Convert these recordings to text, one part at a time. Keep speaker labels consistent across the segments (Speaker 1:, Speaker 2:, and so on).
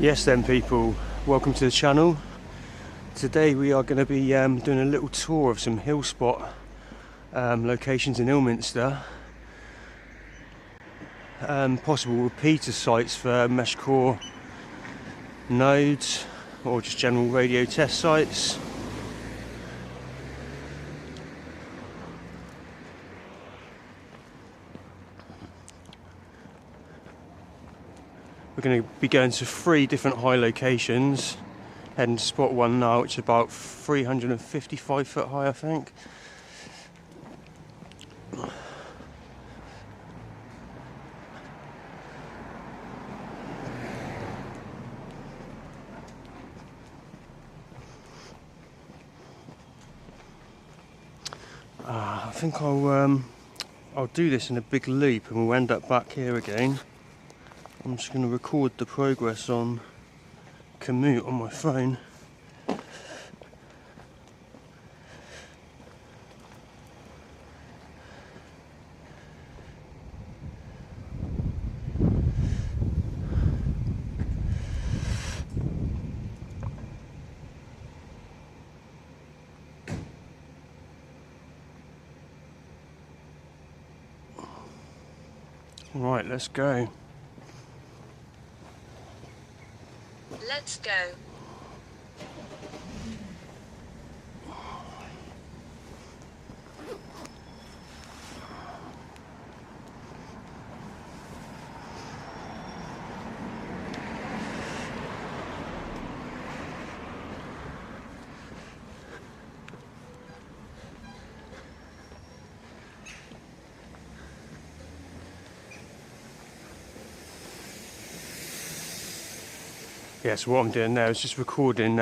Speaker 1: Yes then people, welcome to the channel. Today we are going to be doing a little tour of some hill spot locations in Ilminster. Possible repeater sites for Meshcore nodes or just general radio test sites. We're going to be going to 3 different high locations, heading to spot 1 now, which is about 355 foot high, I think. I think I'll do this in a big loop and we'll end up back here again. I'm just going to record the progress on commute on my phone. Right, let's go.
Speaker 2: Let's go.
Speaker 1: Yeah, so what I'm doing now is just recording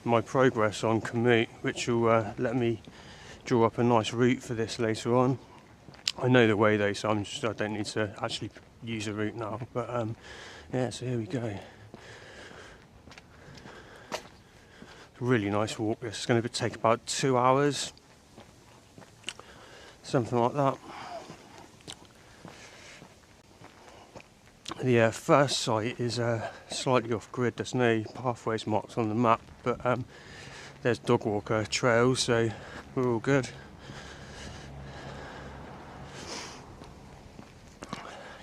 Speaker 1: my progress on commute, which will let me draw up a nice route for this later on. I know the way though, so I don't need to actually use a route now. But yeah, so here we go. Really nice walk. This is going to take about 2 hours, something like that. The first site is slightly off grid. There's no pathways marked on the map, but there's dog walker trails, so we're all good.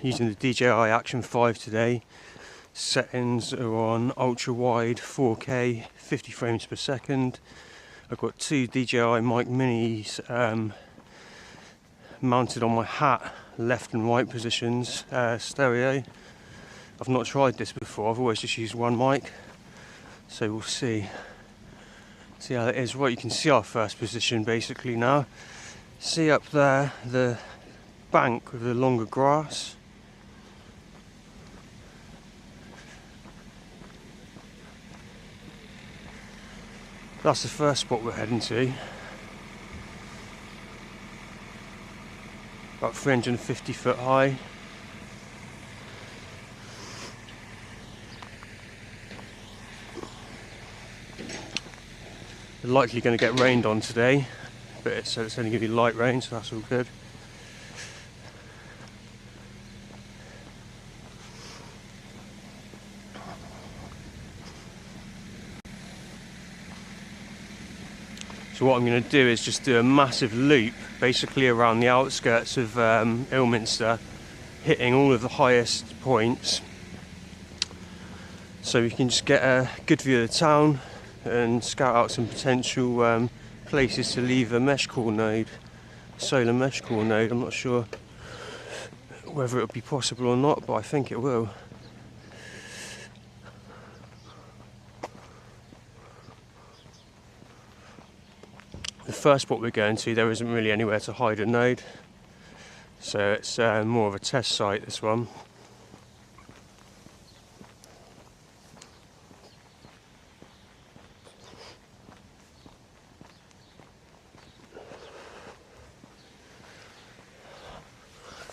Speaker 1: Using the DJI Action 5 today. Settings are on ultra wide 4K 50 frames per second. I've got 2 DJI mic minis mounted on my hat, left and right positions, stereo. I've not tried this before, I've always just used one mic, so we'll see how it is. Right, you can see our first position basically now. See up there the bank with the longer grass. That's the first spot we're heading to. About 350 foot high. We're likely going to get rained on today, but it's only going to be light rain, so that's all good. So what I'm going to do is just do a massive loop basically around the outskirts of Ilminster, hitting all of the highest points, so we can just get a good view of the town and scout out some potential places to leave a Meshcore node, solar Meshcore node. I'm not sure whether it'll be possible or not, but I think it will. The first spot we're going to, there isn't really anywhere to hide a node, so it's more of a test site, this one.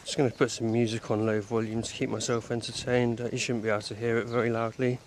Speaker 1: Just going to put some music on low volume to keep myself entertained. You shouldn't be able to hear it very loudly.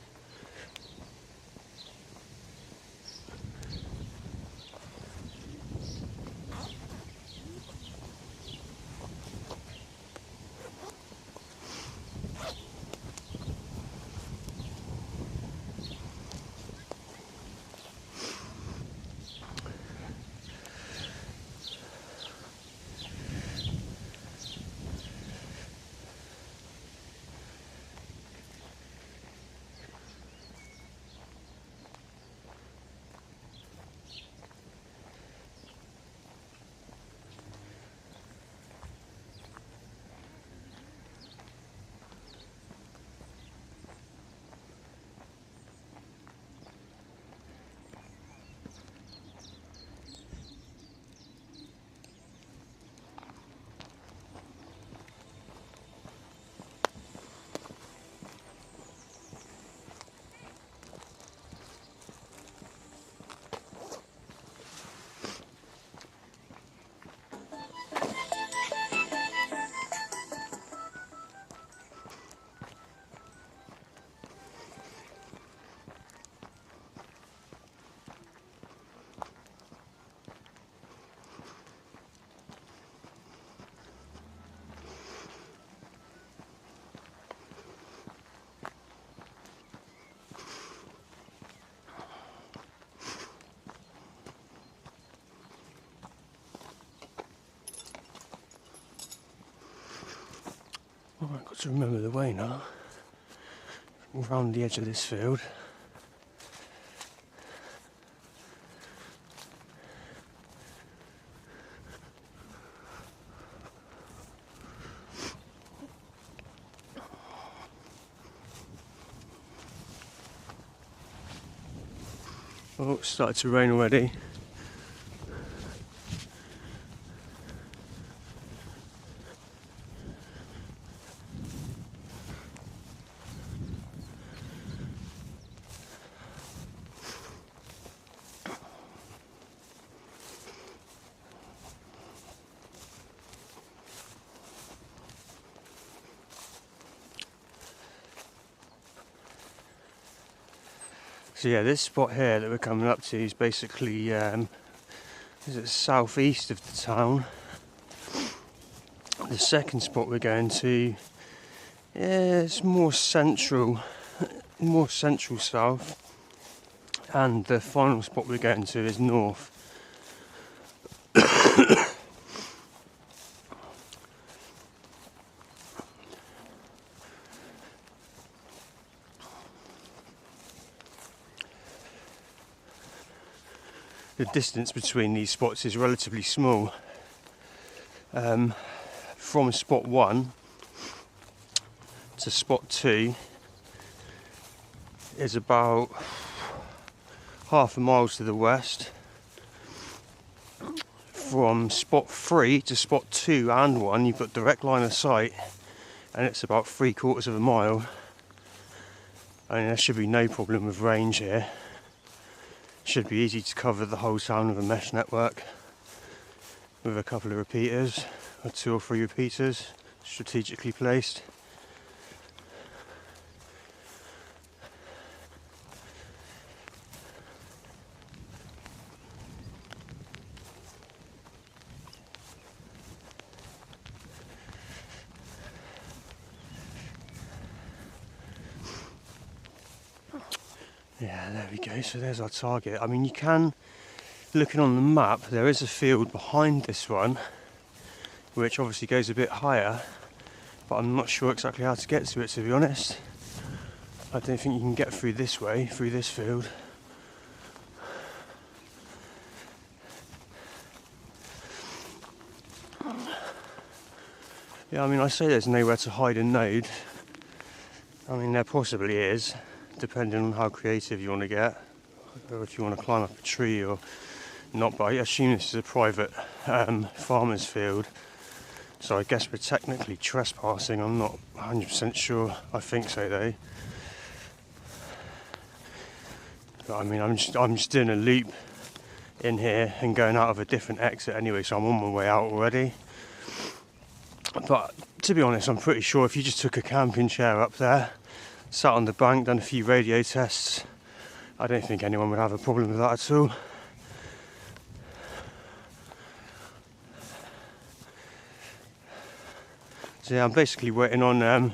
Speaker 1: I've got to remember the way now. Around the edge of this field. Oh, it's started to rain already. So yeah, this spot here that we're coming up to is basically is it southeast of the town. The second spot we're going to is more central south, and the final spot we're going to is north. The distance between these spots is relatively small. From spot 1 to spot 2 is about half a mile to the west. From spot 3 to spot 2 and 1 you've got direct line of sight, and it's about 3/4 of a mile. I mean, there should be no problem with range here. Should be easy to cover the whole town with a mesh network with a couple of repeaters, or 2 or 3 repeaters strategically placed. Yeah, there we go, so there's our target. I mean, you can, looking on the map, there is a field behind this one which obviously goes a bit higher, but I'm not sure exactly how to get to it, to be honest. I don't think you can get through this way, through this field. Yeah, I mean, I say there's nowhere to hide a node. I mean, there possibly is, depending on how creative you want to get, or if you want to climb up a tree or not. But I assume this is a private farmer's field, so I guess we're technically trespassing. I'm not 100% sure. I think so though. But I mean, I'm just doing a loop in here and going out of a different exit anyway, so I'm on my way out already. But to be honest, I'm pretty sure if you just took a camping chair up there, sat on the bank, done a few radio tests, I don't think anyone would have a problem with that at all. So yeah, I'm basically waiting on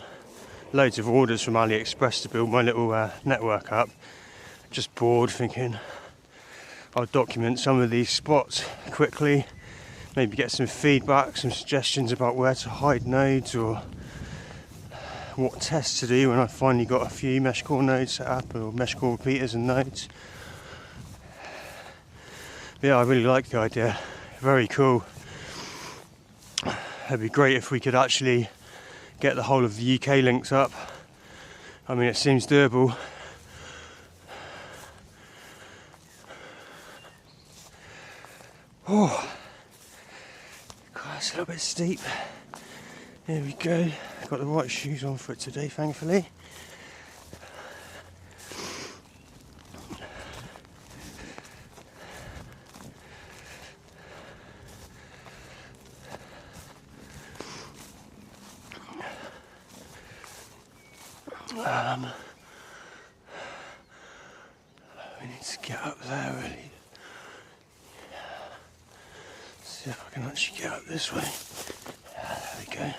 Speaker 1: loads of orders from AliExpress to build my little network up. Just bored, thinking I'll document some of these spots quickly, maybe get some feedback, some suggestions about where to hide nodes or what tests to do when I finally got a few Meshcore nodes set up, or Meshcore repeaters and nodes. But yeah, I really like the idea. Very cool. It'd be great if we could actually get the whole of the UK links up. I mean, it seems doable. Oh, God, it's a little bit steep. There we go. Got the right shoes on for it today, thankfully. We need to get up there, really. See if I can actually get up this way. Yeah, there we go.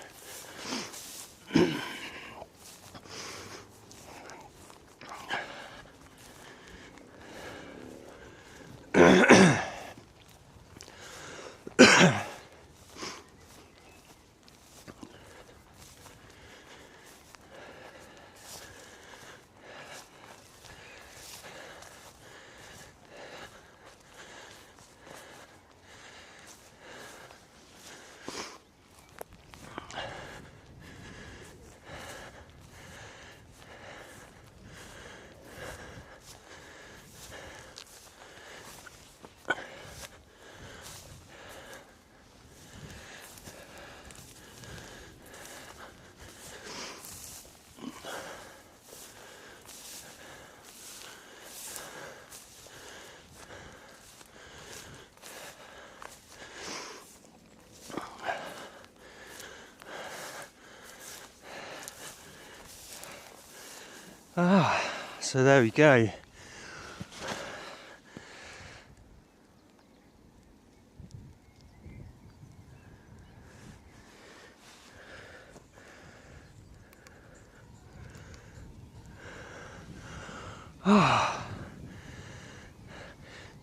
Speaker 1: So there we go.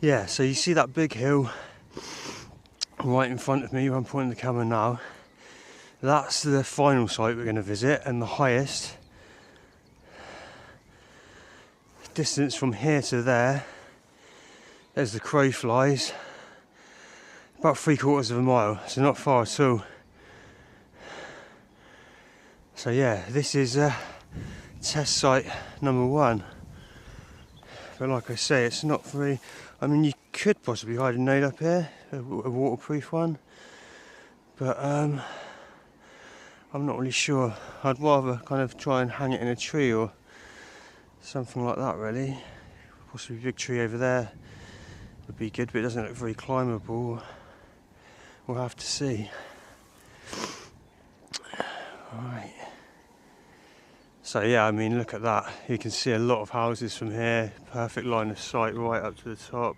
Speaker 1: Yeah, so you see that big hill right in front of me where I'm pointing the camera now. That's the final site we're going to visit, and the highest distance from here to there, as the crow flies, about 3/4 of a mile, so not far at all. So yeah, this is test site number 1. But like I say, it's not very... I mean, you could possibly hide a node up here, a waterproof one, but I'm not really sure. I'd rather kind of try and hang it in a tree or something like that, really. Possibly a big tree over there would be good, but it doesn't look very climbable. We'll have to see. Right. So yeah, I mean, look at that. You can see a lot of houses from here. Perfect line of sight right up to the top.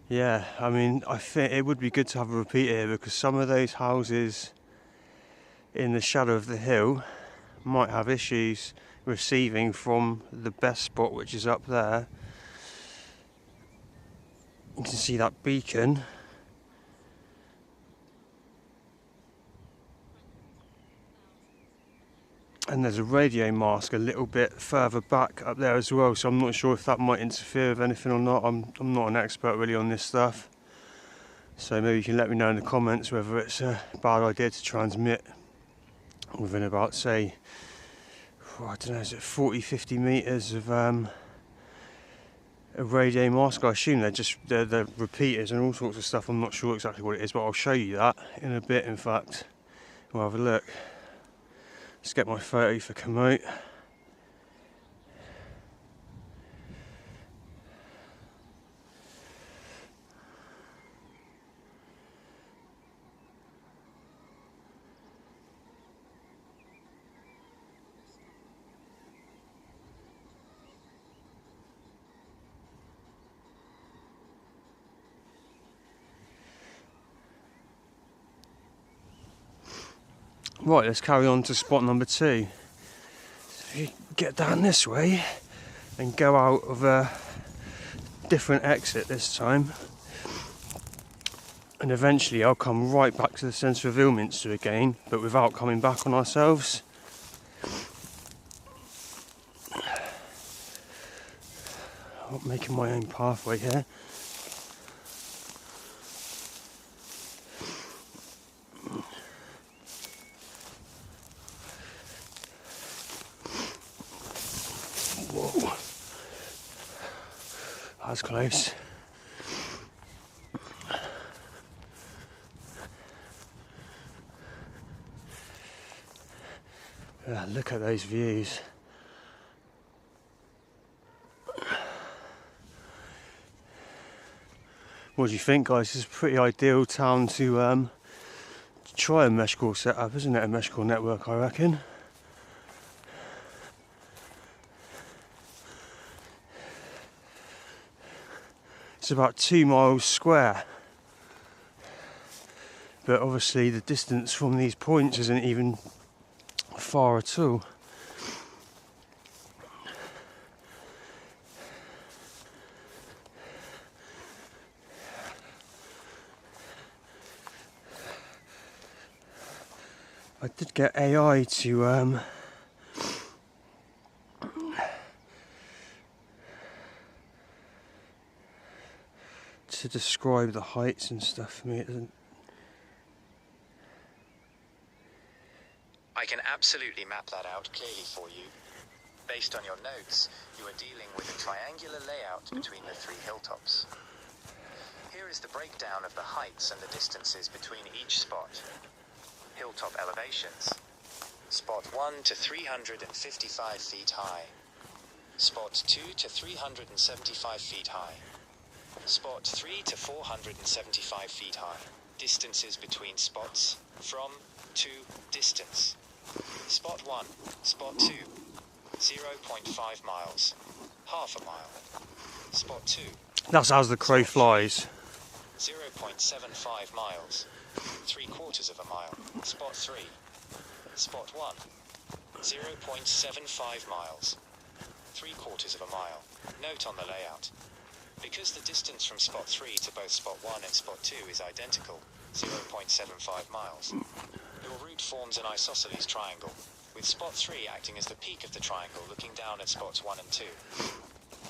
Speaker 1: Yeah, I mean, I think it would be good to have a repeat here, because some of those houses in the shadow of the hill might have issues receiving from the best spot, which is up there. You can see that beacon. And there's a radio mast a little bit further back up there as well, so I'm not sure if that might interfere with anything or not. I'm not an expert really on this stuff, so maybe you can let me know in the comments whether it's a bad idea to transmit within about, say, I don't know, is it 40-50 metres of a radio mast. I assume they're repeaters and all sorts of stuff. I'm not sure exactly what it is, but I'll show you that in a bit. In fact, we'll have a look. Let's get my photo for Komoot. Right, let's carry on to spot number 2. So if you get down this way and go out of a different exit this time, and eventually I'll come right back to the centre of Ilminster again, but without coming back on ourselves. I'm making my own pathway here. Whoa, that's close. Look at those views. What do you think, guys? This is a pretty ideal town to try a Meshcore setup, isn't it? A Meshcore network, I reckon. It's about 2 miles square, but obviously the distance from these points isn't even far at all. I did get AI to describe the heights and stuff for me. It doesn't.
Speaker 3: I can absolutely map that out clearly for you. Based on your notes, you are dealing with a triangular layout between the 3 hilltops. Here is the breakdown of the heights and the distances between each spot. Hilltop elevations. Spot 1 to 355 feet high. Spot 2 to 375 feet high. Spot 3 to 475 feet high. Distances between spots. From, to, distance. Spot 1, spot 2, 0.5 miles, half a mile. Spot 2.
Speaker 1: That's as the crow flies.
Speaker 3: 0.75 miles, 3/4 of a mile. Spot 3. Spot 1. 0.75 miles, 3/4 of a mile. Note on the layout. Because the distance from spot 3 to both spot 1 and spot 2 is identical, 0.75 miles, your route forms an isosceles triangle, with spot 3 acting as the peak of the triangle looking down at spots 1 and 2.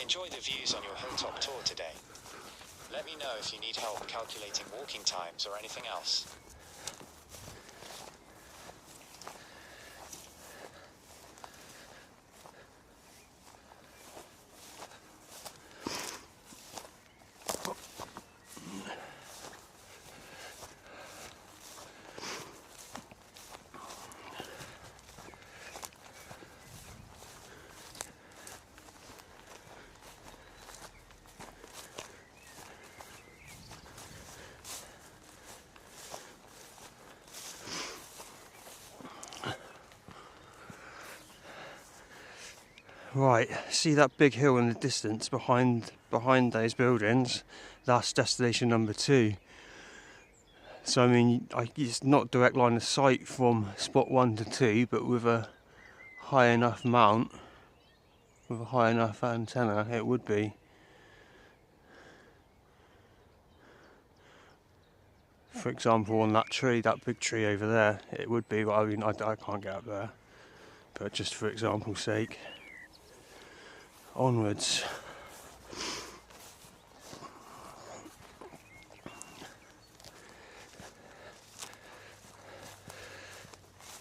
Speaker 3: Enjoy the views on your hilltop tour today. Let me know if you need help calculating walking times or anything else.
Speaker 1: Right, see that big hill in the distance behind those buildings? That's destination number 2. So I mean, it's not direct line of sight from spot 1 to 2, but with a high enough mount, with a high enough antenna, it would be. For example, on that tree, that big tree over there, it would be, but I mean, I can't get up there. But just for example's sake. Onwards.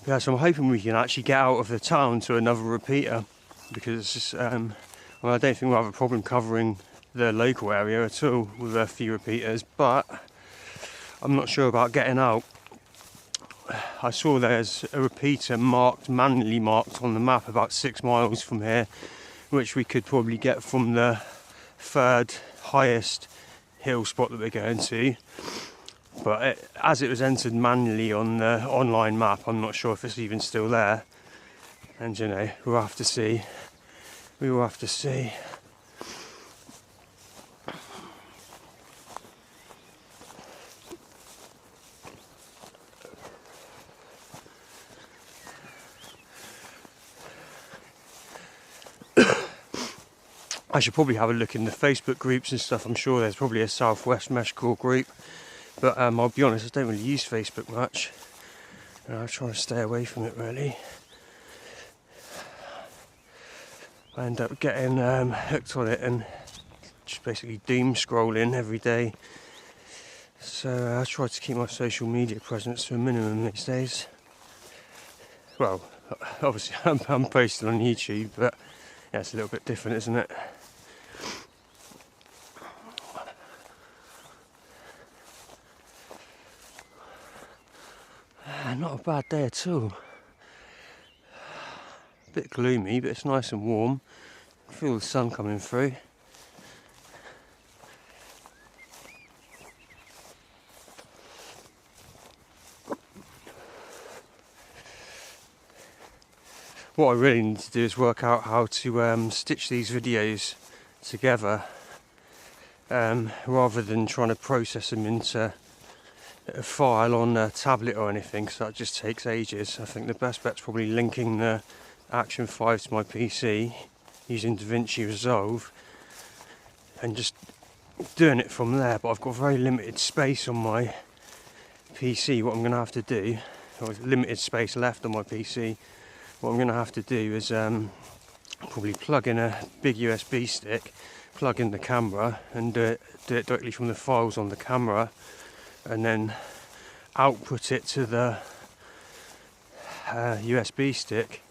Speaker 1: Yeah, so I'm hoping we can actually get out of the town to another repeater, because well, I don't think we'll have a problem covering the local area at all with a few repeaters, but I'm not sure about getting out. I saw there's a repeater manually marked on the map about 6 miles from here, which we could probably get from the 3rd highest hill spot that we're going to. But as it was entered manually on the online map, I'm not sure if it's even still there. And you know, we'll have to see. We will have to see. I should probably have a look in the Facebook groups and stuff. I'm sure there's probably a Southwest Meshcore group, but I'll be honest, I don't really use Facebook much, and I try to stay away from it really. I end up getting hooked on it and just basically doom scrolling every day. So I try to keep my social media presence to a minimum these days. Well, obviously I'm posting on YouTube, but yeah, it's a little bit different, isn't it? Not a bad day at all. A bit gloomy, but it's nice and warm. I feel the sun coming through. What I really need to do is work out how to stitch these videos together, rather than trying to process them into a file on a tablet or anything, because that just takes ages. I think the best bet's probably linking the Action 5 to my PC using DaVinci Resolve and just doing it from there. But I've got very limited space on my PC. What I'm going to have to do, or limited space left on my PC, what I'm going to have to do is probably plug in a big USB stick, plug in the camera and do it directly from the files on the camera, and then output it to the USB stick,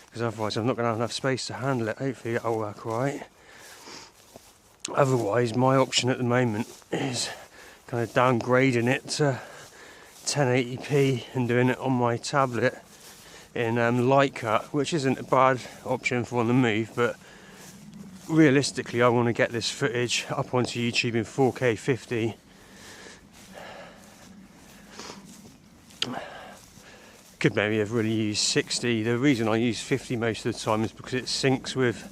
Speaker 1: because otherwise I'm not going to have enough space to handle it. Hopefully that'll work alright. Otherwise, my option at the moment is kind of downgrading it to 1080p and doing it on my tablet in light cut, which isn't a bad option for on the move, but realistically I want to get this footage up onto YouTube in 4K 50, could maybe have really used 60. The reason I use 50 most of the time is because it syncs with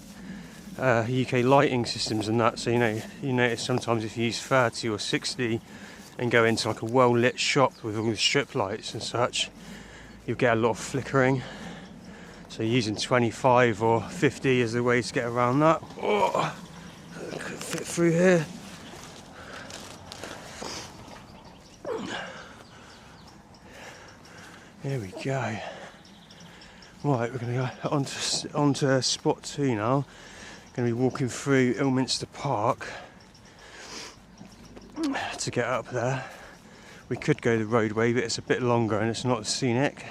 Speaker 1: UK lighting systems and that. So you notice sometimes if you use 30 or 60 and go into like a well lit shop with all the strip lights and such, you'll get a lot of flickering. So using 25 or 50 is the way to get around that. Oh, could fit through here. Here we go. Right, we're going to go onto spot 2 now. Going to be walking through Ilminster Park to get up there. We could go the roadway, but it's a bit longer and it's not as scenic.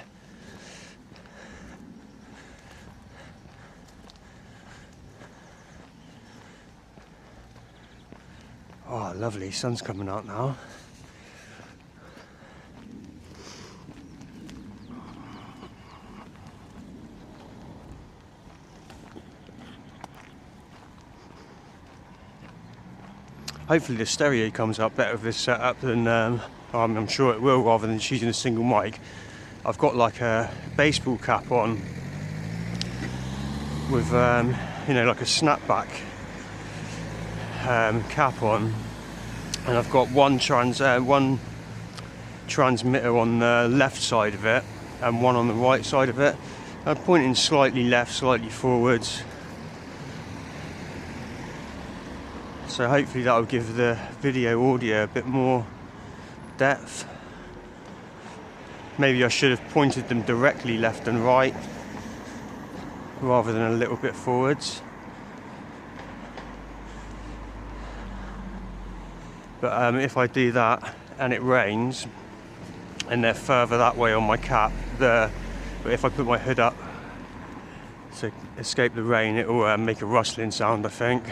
Speaker 1: Oh, lovely, sun's coming out now. Hopefully the stereo comes up better with this setup than, I'm sure it will, rather than just using a single mic. I've got like a baseball cap on with, like a snapback cap on, and I've got one transmitter on the left side of it and one on the right side of it. I'm pointing slightly left, slightly forwards. So hopefully that will give the video audio a bit more depth. Maybe I should have pointed them directly left and right rather than a little bit forwards. But if I do that and it rains and they're further that way on my cap, but if I put my hood up to escape the rain, it will make a rustling sound, I think.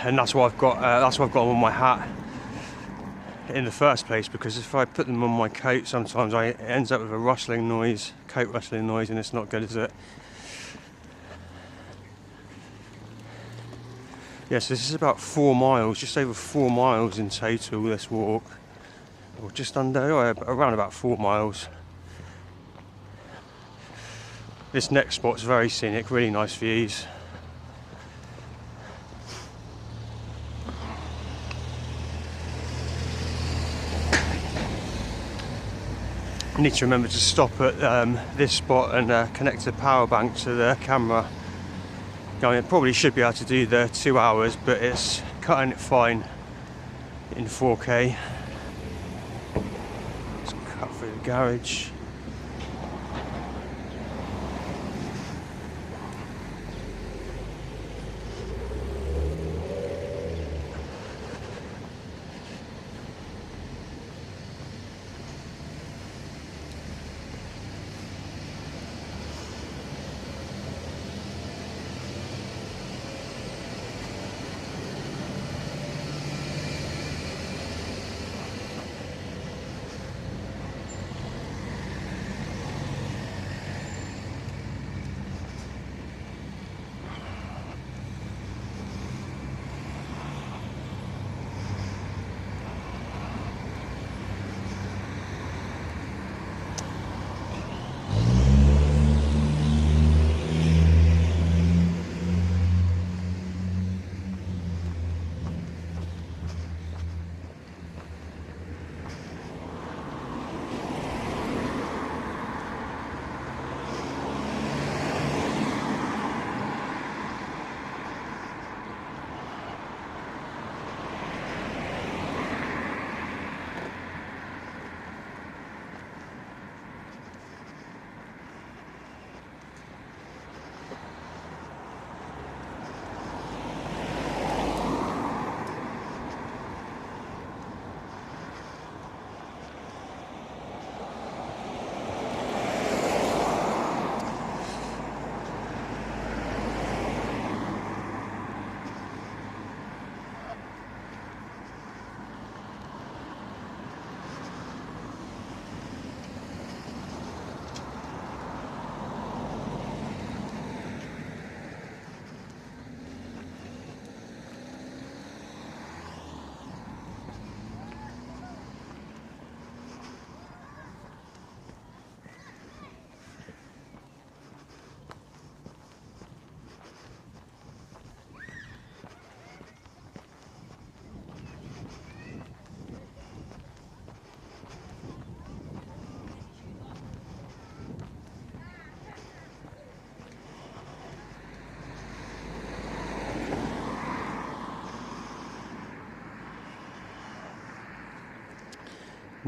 Speaker 1: And that's why I've got them on my hat in the first place, because if I put them on my coat, sometimes it ends up with a rustling noise, coat rustling noise, and it's not good, is it? Yes, this is about 4 miles, just over 4 miles in total, this walk, or just under, around about 4 miles. This next spot's very scenic, really nice views. I need to remember to stop at this spot and connect the power bank to the camera. I mean, it probably should be able to do the 2 hours, but it's cutting it fine in 4K. Let's cut through the garage.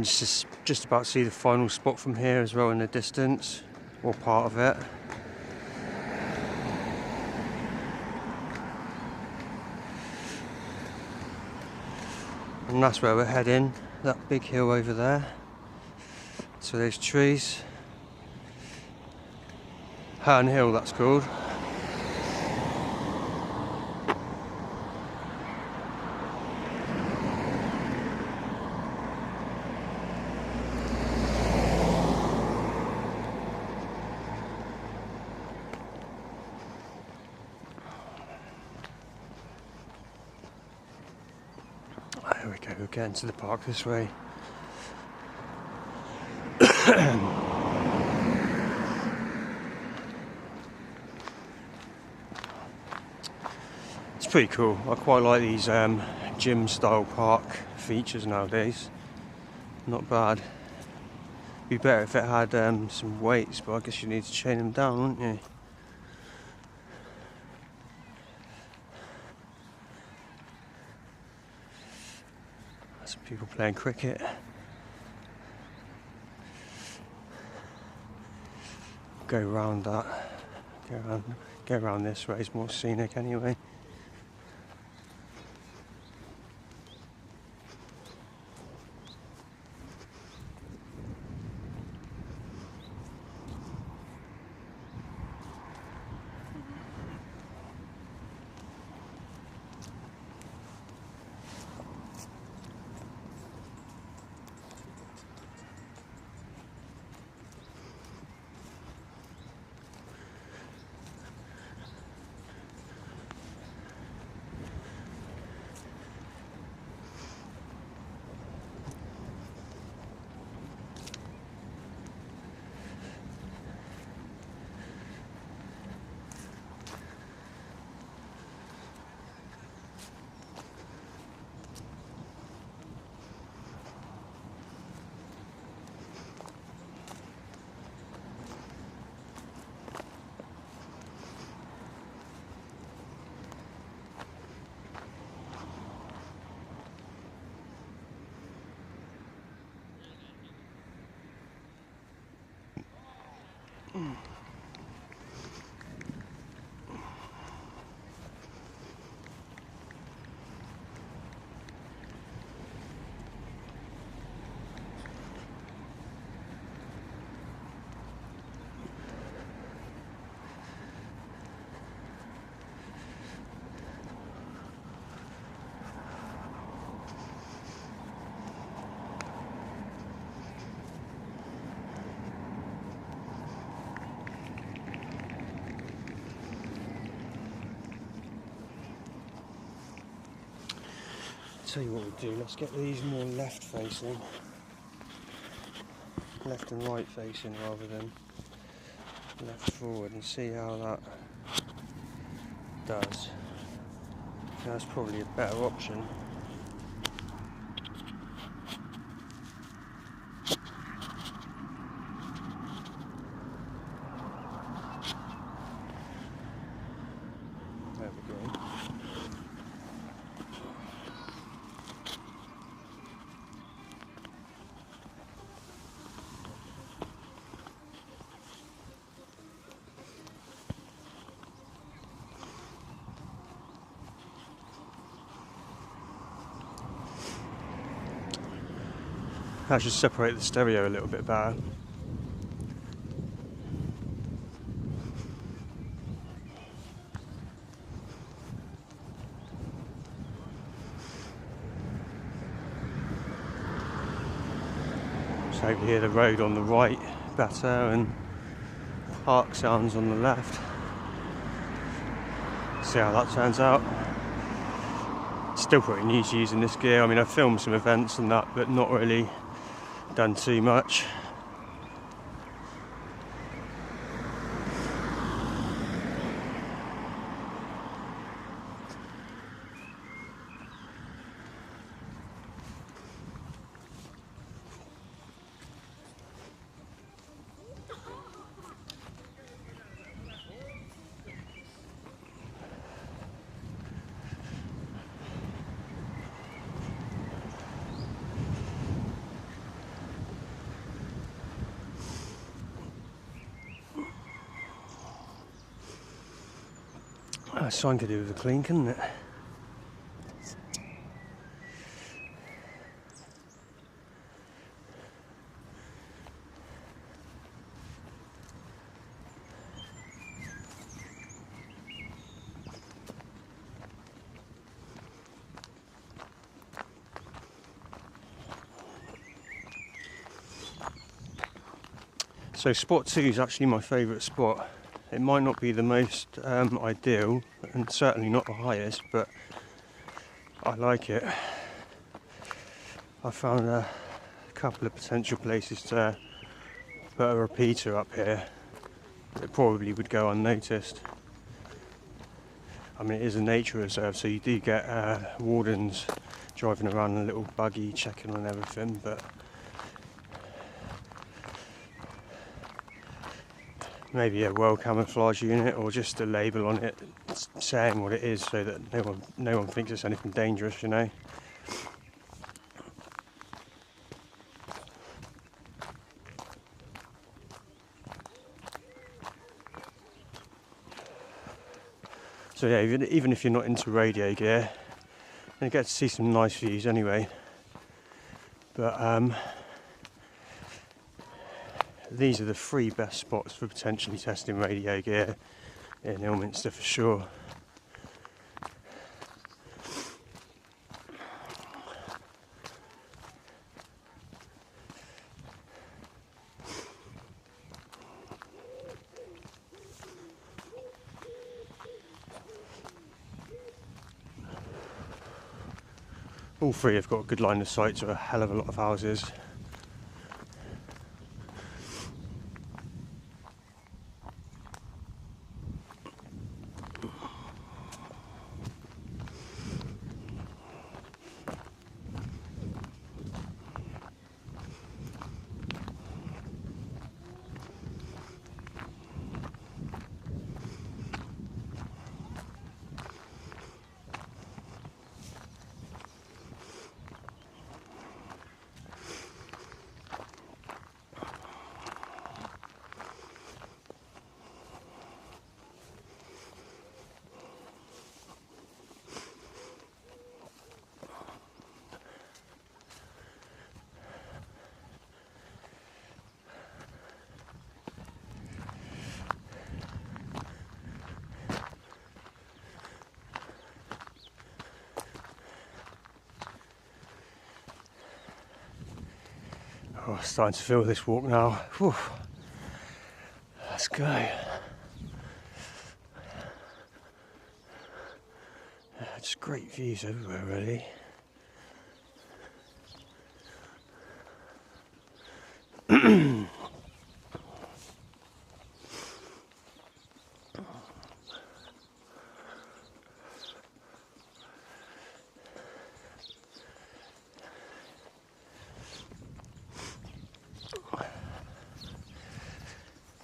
Speaker 1: can just about see the final spot from here as well in the distance, or part of it. And that's where we're heading, that big hill over there. So those trees. Herne Hill, that's called. There we go, we're getting to the park this way. It's pretty cool. I quite like these gym style park features nowadays. Not bad. Be better if it had some weights, but I guess you need to chain them down, wouldn't you? Some people playing cricket. Go around that. Go around this way. It's more scenic anyway. Tell you what we'll do, let's get these more left facing. Left and right facing rather than left forward, and see how that does. That's probably a better option. There we go. I should separate the stereo a little bit better. So over here the road on the right better and park sounds on the left. See how that turns out. Still pretty new to using this gear. I mean, I've filmed some events and that, but not really done too much. Sign could do with a clean, couldn't it? So spot 2 is actually my favourite spot. It might not be the most ideal, and certainly not the highest, but I like it. I found a couple of potential places to put a repeater up here. It probably would go unnoticed. I mean, it is a nature reserve, so you do get wardens driving around in a little buggy checking on everything, but maybe a well camouflage unit or just a label on it saying what it is, so that no one thinks it's anything dangerous, you know. So yeah, even if you're not into radio gear, you get to see some nice views anyway. But these are the 3 best spots for potentially testing radio gear in Ilminster for sure. All 3 have got a good line of sight to a hell of a lot of houses. Oh, starting to feel this walk now. Whew. Let's go. Just great views everywhere, really.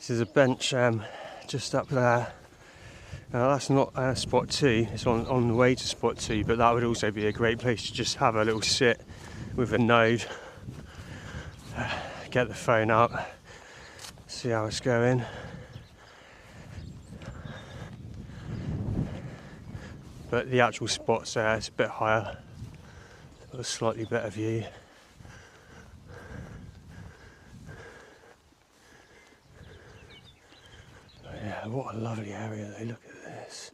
Speaker 1: There's a bench just up there. Now that's not spot 2, it's on the way to spot 2, but that would also be a great place to just have a little sit with a node, get the phone out, see how it's going. But the actual spot's there, it's a bit higher, got a slightly better view. Yeah, what a lovely area though, look at this.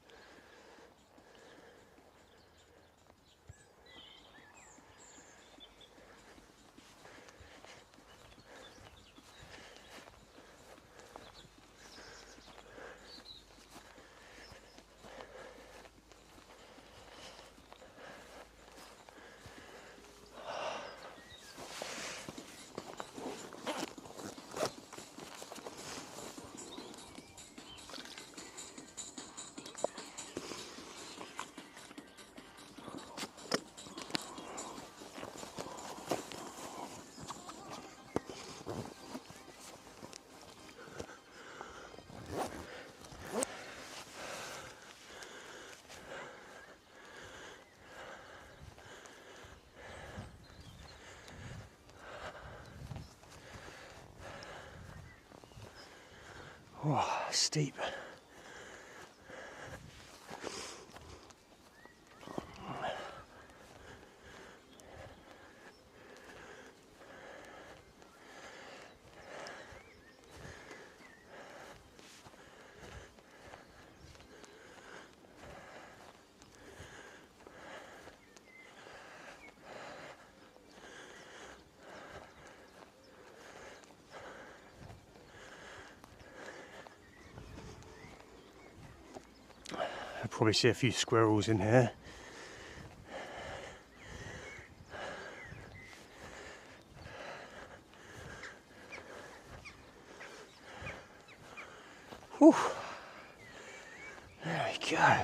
Speaker 1: Oh, steep. I'll probably see a few squirrels in here. Whew. There we go.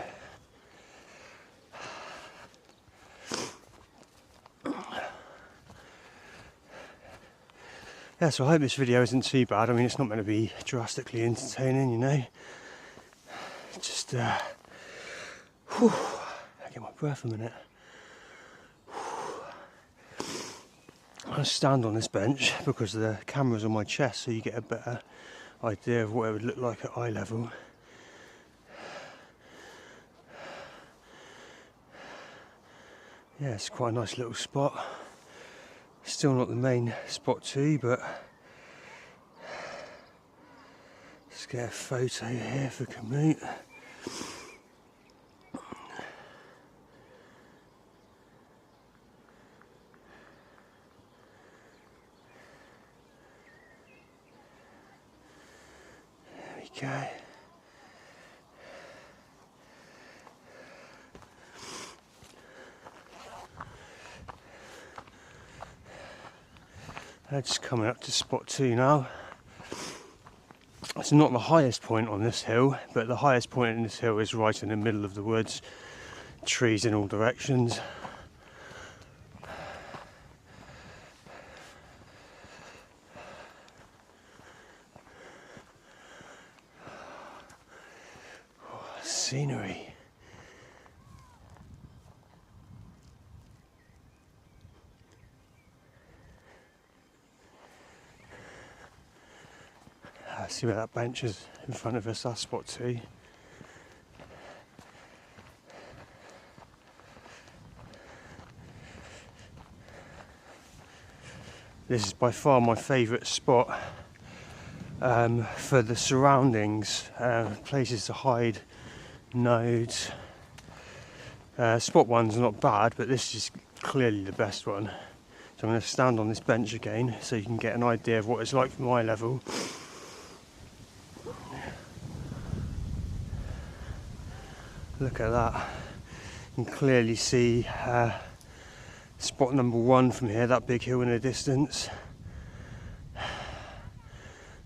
Speaker 1: Yeah, so I hope this video isn't too bad. I mean, it's not meant to be drastically entertaining, you know. Just, whew, I get my breath a minute. I stand on this bench because the camera's on my chest, so you get a better idea of what it would look like at eye level. Yeah, it's quite a nice little spot. Still not the main spot too, but let's get a photo here for Commute. There we go. Just coming up to spot 2 now. It's not the highest point on this hill, but the highest point in this hill is right in the middle of the woods. Trees in all directions. Oh, scenery. See where that bench is in front of us, that's spot 2. This is by far my favourite spot for the surroundings, places to hide, nodes. Spot 1's not bad, but this is clearly the best one. So I'm going to stand on this bench again so you can get an idea of what it's like from eye level. Look at that. You can clearly see spot number 1 from here, that big hill in the distance.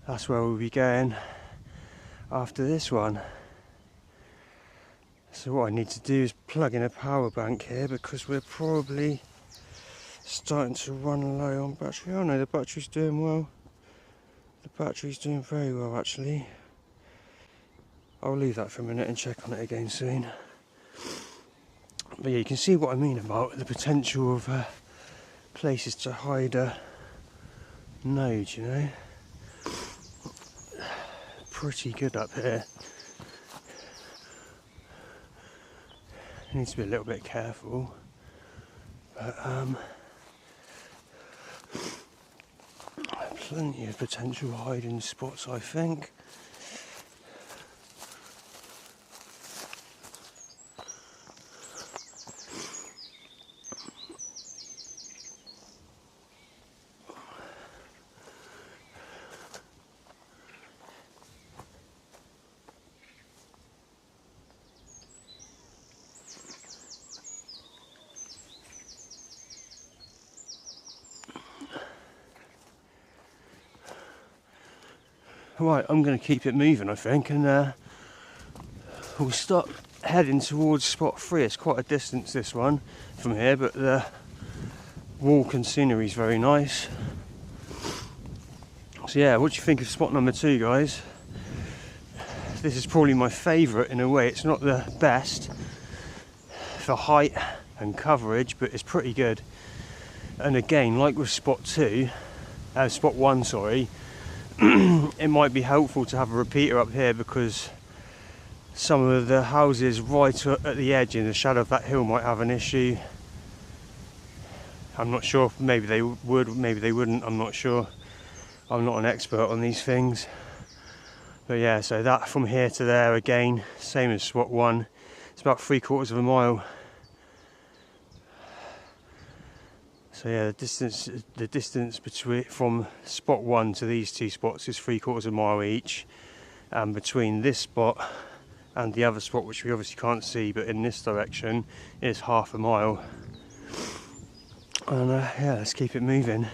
Speaker 1: That's where we'll be going after this one. So what I need to do is plug in a power bank here because we're probably starting to run low on battery. Oh no, the battery's doing well. The battery's doing very well actually. I'll leave that for a minute and check on it again soon. But yeah, you can see what I mean about the potential of places to hide nodes, you know. Pretty good up here. Needs to be a little bit careful. But plenty of potential hiding spots, I think. Right, I'm going to keep it moving, I think, and we'll start heading towards spot 3. It's quite a distance, this one, from here, but the walk and scenery is very nice. So yeah, what do you think of spot number 2, guys? This is probably my favourite in a way. It's not the best for height and coverage, but it's pretty good. And again, like with spot 1, sorry, it might be helpful to have a repeater up here because some of the houses right at the edge in the shadow of that hill might have an issue. I'm not sure, maybe they would, maybe they wouldn't, I'm not sure. I'm not an expert on these things. But yeah, so that from here to there again, same as spot 1, it's about 3/4 of a mile. So yeah, the distance between from spot 1 to these 2 spots is 3/4 of a mile each, and between this spot and the other spot, which we obviously can't see, but in this direction, is half a mile. And yeah, let's keep it moving.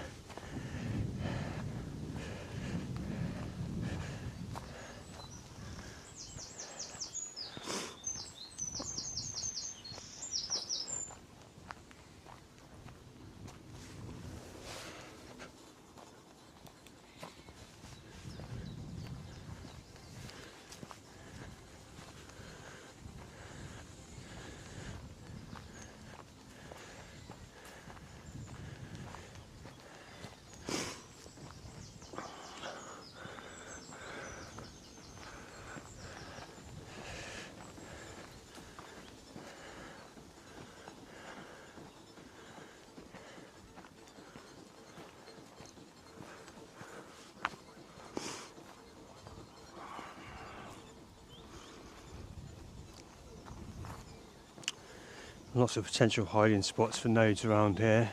Speaker 1: Lots of potential hiding spots for nodes around here.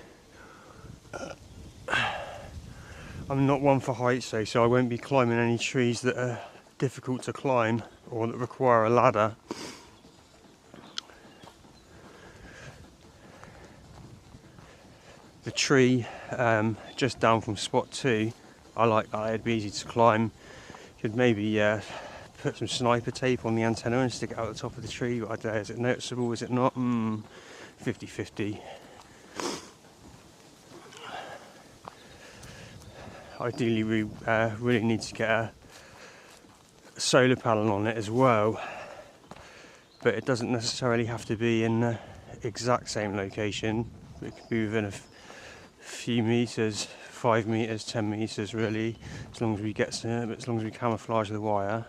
Speaker 1: I'm not one for heights though, so I won't be climbing any trees that are difficult to climb or that require a ladder. The tree just down from spot 2, I like that, it'd be easy to climb. Could maybe put some sniper tape on the antenna and stick it out the top of the tree, but I don't know, is it noticeable, is it not? 50-50. Ideally we really need to get a solar panel on it as well, but it doesn't necessarily have to be in the exact same location. It could be within a few meters, 5 meters, 10 meters really, as long as we get some, as long as we camouflage the wire.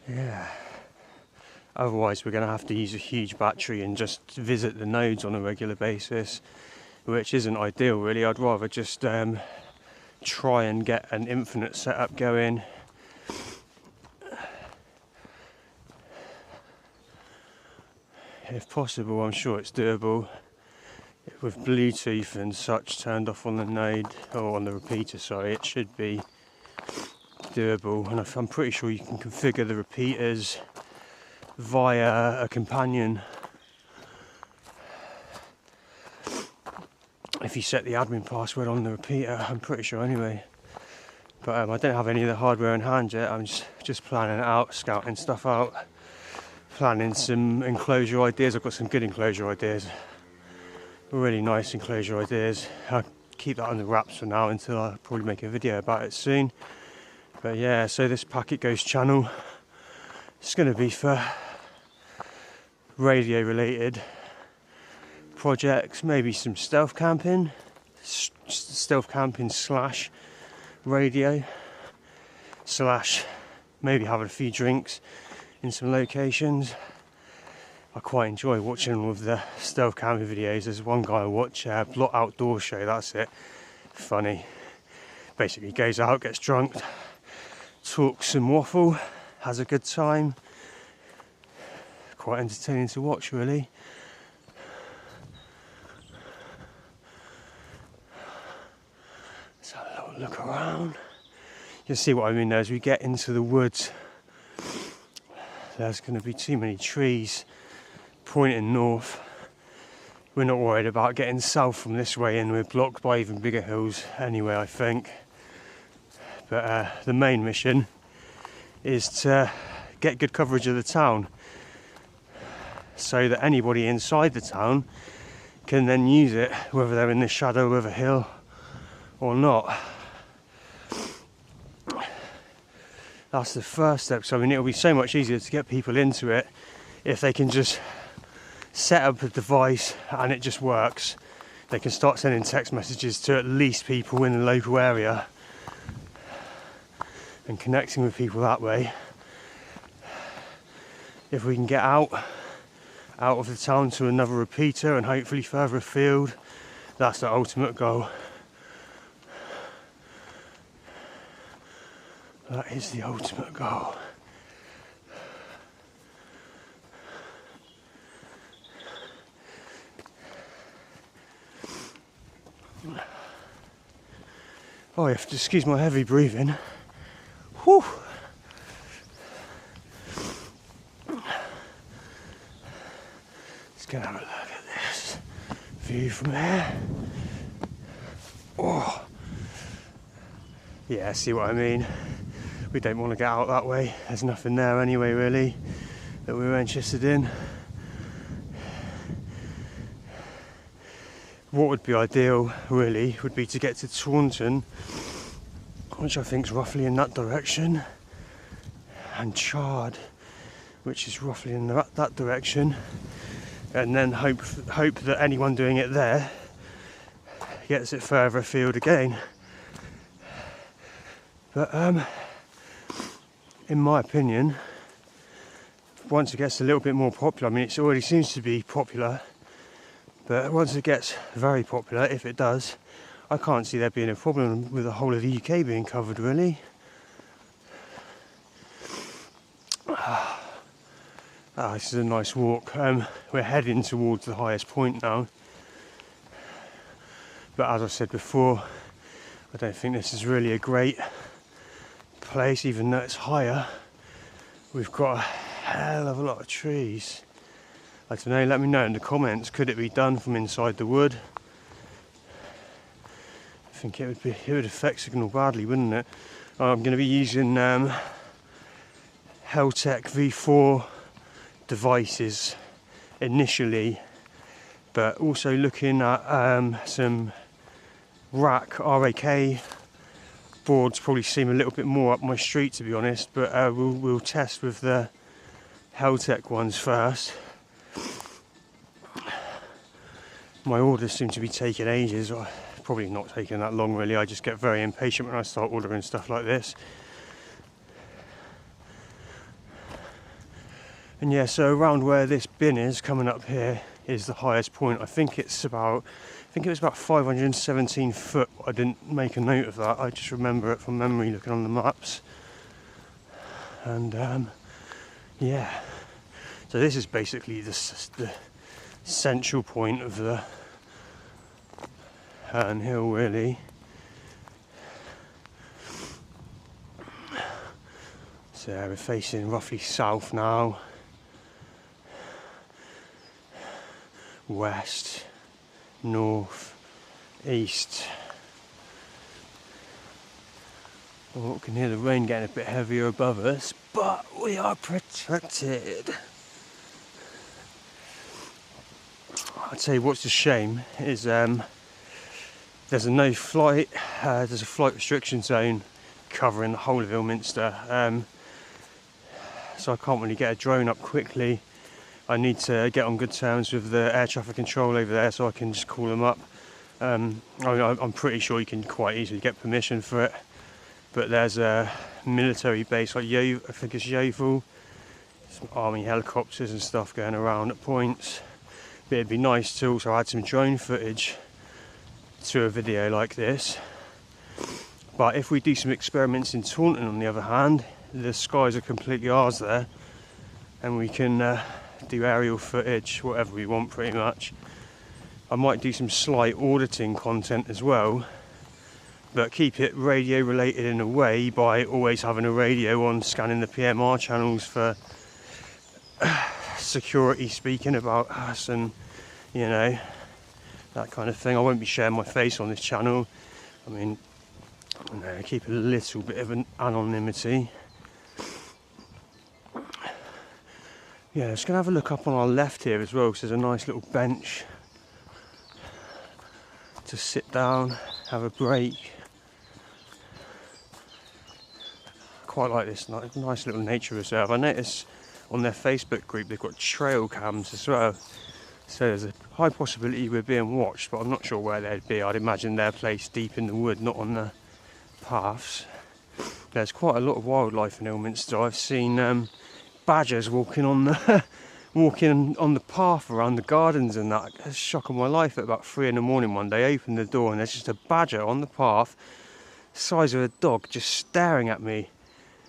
Speaker 1: Yeah. Otherwise we're going to have to use a huge battery and just visit the nodes on a regular basis, which isn't ideal really. I'd rather just try and get an infinite setup going. If possible, I'm sure it's doable. With Bluetooth and such turned off on the node, or on the repeater, sorry, it should be doable. And I'm pretty sure you can configure the repeaters via a companion. If you set the admin password on the repeater, I'm pretty sure anyway. But I don't have any of the hardware in hand yet. I'm just planning it out, scouting stuff out, planning some enclosure ideas. I've got some good enclosure ideas, really nice enclosure ideas. I'll keep that under wraps for now until I'll probably make a video about it soon. But yeah, so this Packet Ghost channel, it's going to be for radio related projects, maybe some stealth camping slash radio slash maybe having a few drinks in some locations. I quite enjoy watching all of the stealth camping videos. There's one guy I watch, Blot Outdoor Show, that's it, funny. Basically goes out, gets drunk, talks some waffle, has a good time. Quite entertaining to watch really. Let's have a little look around. You'll see what I mean there. As we get into the woods, there's going to be too many trees pointing north. We're not worried about getting south from this way in. We're blocked by even bigger hills anyway, I think. But the main mission is to get good coverage of the town, so that anybody inside the town can then use it, whether they're in the shadow of a hill or not. That's the first step. So I mean, it'll be so much easier to get people into it if they can just set up a device and it just works. They can start sending text messages to at least people in the local area and connecting with people that way. If we can get out of the town to another repeater and hopefully further afield, that's the ultimate goal. That is the ultimate goal. Oh, you have to excuse my heavy breathing. Whew. Let's go have a look at this view from here. Oh. Yeah, see what I mean? We don't want to get out that way. There's nothing there anyway, really, that we were interested in. What would be ideal, really, would be to get to Taunton, which I think is roughly in that direction, and Chard, which is roughly in that direction, and then hope that anyone doing it there gets it further afield again. But in my opinion, once it gets a little bit more popular, I mean, it already seems to be popular, but once it gets very popular, if it does, I can't see there being a problem with the whole of the UK being covered, really. This is a nice walk. We're heading towards the highest point now, but as I said before, I don't think this is really a great place, even though it's higher. We've got a hell of a lot of trees. I don't know, let me know in the comments, could it be done from inside the wood? I think it would affect signal badly, wouldn't it? I'm going to be using Heltec V4 devices initially, but also looking at some RAK boards. Probably seem a little bit more up my street, to be honest, but we'll test with the Heltec ones first. My orders seem to be taking ages, or probably not taking that long really. I just get very impatient when I start ordering stuff like this. And yeah, so around where this bin is coming up here is the highest point. I think it was about 517 foot. I didn't make a note of that. I just remember it from memory looking on the maps. And yeah, so this is basically the central point of the Herne Hill, really. So we're facing roughly south now, west, north, east. Oh, we can hear the rain getting a bit heavier above us, but we are protected. I'd say what's a shame is there's a no flight, there's a flight restriction zone covering the whole of Ilminster, so I can't really get a drone up quickly. I need to get on good terms with the air traffic control over there so I can just call them up. I'm pretty sure you can quite easily get permission for it, but there's a military base like I think it's Yeovil, some army helicopters and stuff going around at points. But it'd be nice to also add some drone footage to a video like this. But if we do some experiments in Taunton, on the other hand, the skies are completely ours there, and we can do aerial footage, whatever we want pretty much. I might do some slight auditing content as well, but keep it radio related in a way by always having a radio on, scanning the PMR channels for security speaking about us and, you know, that kind of thing. I won't be sharing my face on this channel. I mean, keep a little bit of an anonymity. Yeah, just gonna have a look up on our left here as well, because there's a nice little bench to sit down, have a break. Quite like this nice little nature reserve. I noticed on their Facebook group they've got trail cams as well, so there's a high possibility we're being watched, but I'm not sure where they'd be. I'd imagine they're placed deep in the wood, not on the paths. There's quite a lot of wildlife in Ilminster. I've seen badgers walking on the path around the gardens and that. It's a shock of my life. At about 3 in the morning one day, I opened the door and there's just a badger on the path, the size of a dog, just staring at me.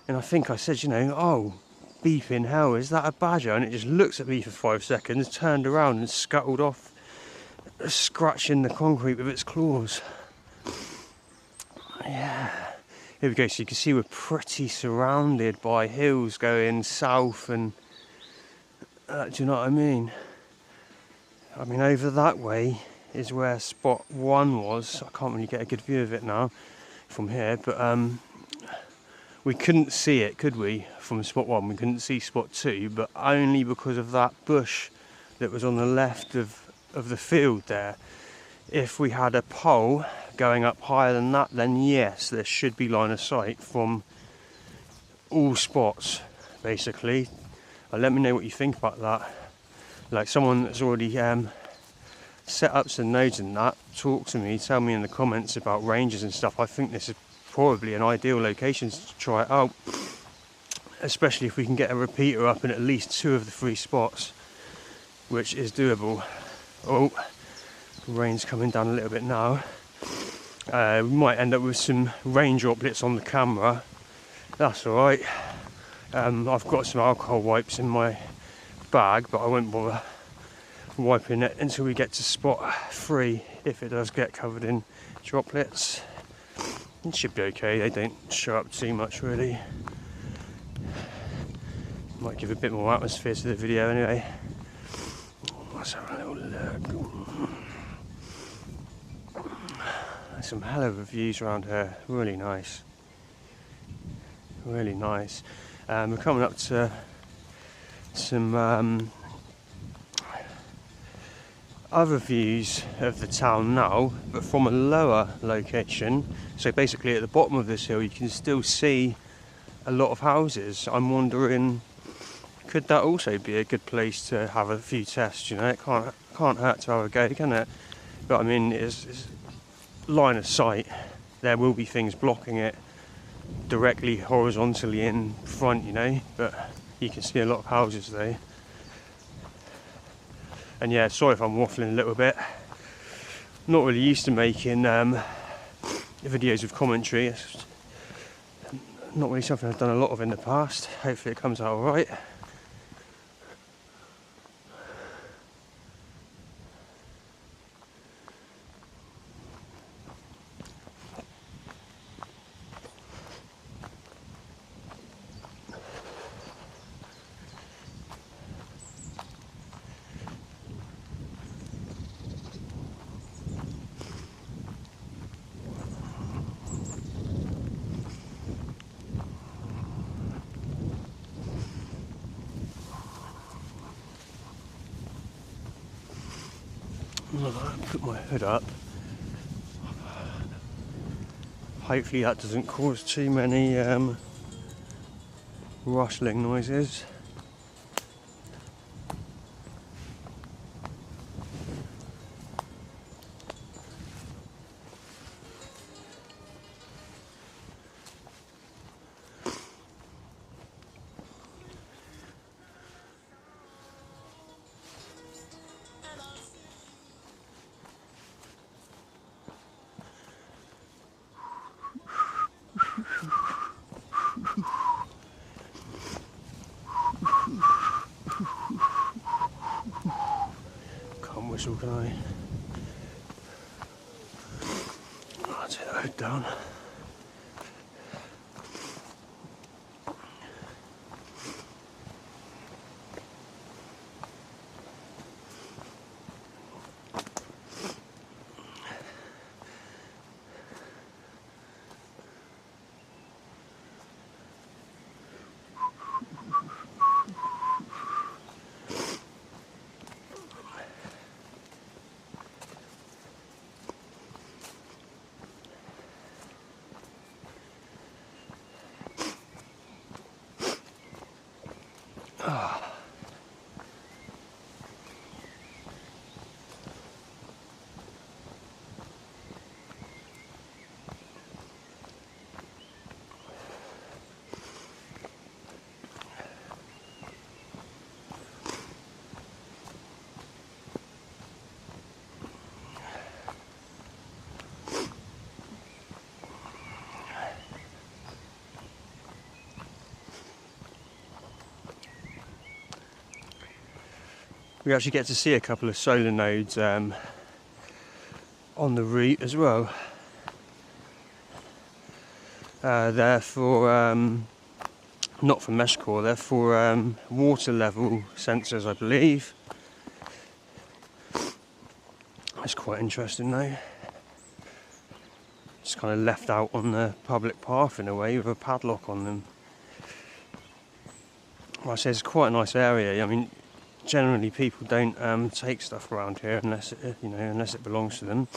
Speaker 1: And I think I said, you know, oh, beeping hell, is that a badger? And it just looks at me for 5 seconds, turned around and scuttled off, scratching the concrete with its claws. Yeah, here we go. So you can see we're pretty surrounded by hills going south, and do you know what I mean? I mean, over that way is where spot 1 was. I can't really get a good view of it now from here, but we couldn't see it, could we, from spot 1? We couldn't see spot 2, but only because of that bush that was on the left of the field there. If we had a pole going up higher than that, then yes, there should be line of sight from all spots, basically. Let me know what you think about that. Like, someone that's already set up some nodes and that, talk to me, tell me in the comments about ranges and stuff. I think this is probably an ideal location to try it out, especially if we can get a repeater up in at least 2 of the 3 spots, which is doable. Oh, the rain's coming down a little bit now. We might end up with some rain droplets on the camera. That's alright. I've got some alcohol wipes in my bag, but I won't bother wiping it until we get to spot 3 if it does get covered in droplets. It should be okay, they don't show up too much really. Might give a bit more atmosphere to the video anyway. Let's have a little look. There's some hell of a views around here, really nice. Really nice. We're coming up to some other views of the town now, but from a lower location. So basically at the bottom of this hill you can still see a lot of houses. I'm wondering, could that also be a good place to have a few tests? You know, it can't hurt to have a go, can it? But I mean, it's line of sight. There will be things blocking it directly horizontally in front, you know, but you can see a lot of houses though. And yeah, sorry if I'm waffling a little bit. I'm not really used to making videos with commentary. It's not really something I've done a lot of in the past. Hopefully it comes out alright. Put my hood up. Hopefully that doesn't cause too many rustling noises. Can't whistle, can I? I'll take the hood down. We actually get to see a couple of solar nodes on the route as well. They're for not for Meshcore, they're for water level sensors, I believe. That's quite interesting though. Just kind of left out on the public path in a way with a padlock on them. Well, I say it's quite a nice area. I mean, generally people don't take stuff around here unless unless it belongs to them.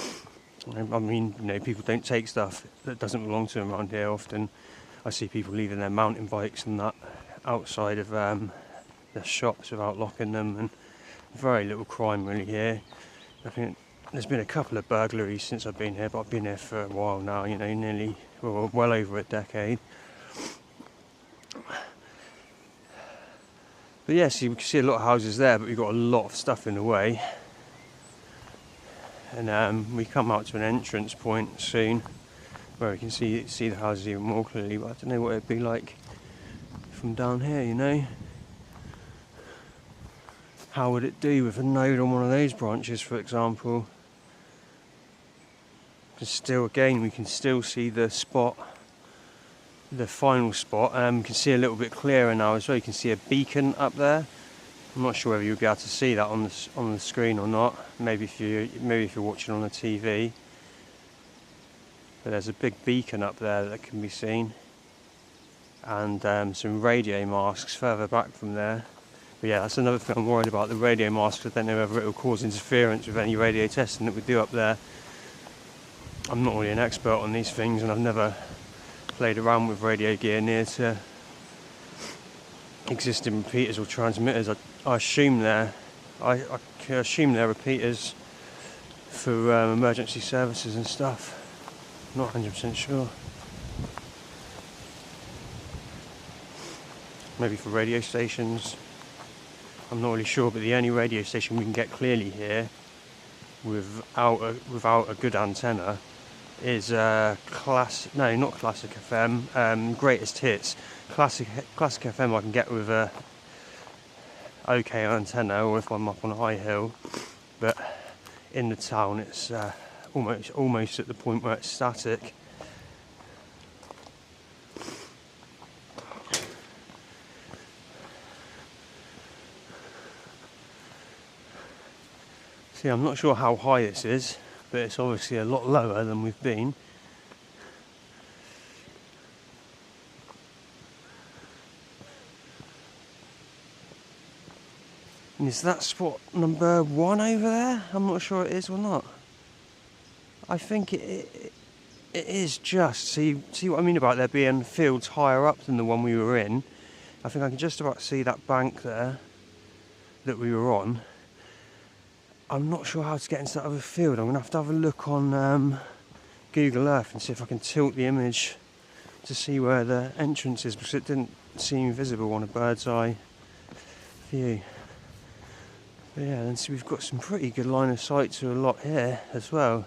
Speaker 1: I mean, people don't take stuff that doesn't belong to them around here. Often, I see people leaving their mountain bikes and that outside of the shops without locking them, and very little crime really here. I think there's been a couple of burglaries since I've been here, but I've been here for a while now. Nearly well over a decade. But yes, you can see a lot of houses there, but we've got a lot of stuff in the way. And we come out to an entrance point soon, where we can see the houses even more clearly. But I don't know what it'd be like from down here. How would it do with a node on one of those branches, for example? Still, again, we can still see the spot. The final spot. You can see a little bit clearer now as well. You can see a beacon up there. I'm not sure whether you'll be able to see that on the screen or not. Maybe if you're watching on the TV. But there's a big beacon up there that can be seen, and some radio masks further back from there. But yeah, that's another thing I'm worried about, the radio masks. I don't know whether it will cause interference with any radio testing that we do up there. I'm not really an expert on these things, and I've never played around with radio gear near to existing repeaters or transmitters. I assume they're repeaters for emergency services and stuff. Not 100% sure. Maybe for radio stations. I'm not really sure, but the only radio station we can get clearly here without a good antenna is not Classic FM, Greatest Hits. Classic FM I can get with a okay antenna, or if I'm up on a high hill, but in the town it's almost at the point where it's static. See, I'm not sure how high this is, but it's obviously a lot lower than we've been. And is that spot number 1 over there? I'm not sure it is or not. I think it is just. See what I mean about there being fields higher up than the one we were in? I think I can just about see that bank there that we were on. I'm not sure how to get into that other field. I'm going to have a look on Google Earth and see if I can tilt the image to see where the entrance is, because it didn't seem visible on a bird's eye view. But yeah, and so we've got some pretty good line of sight to a lot here as well,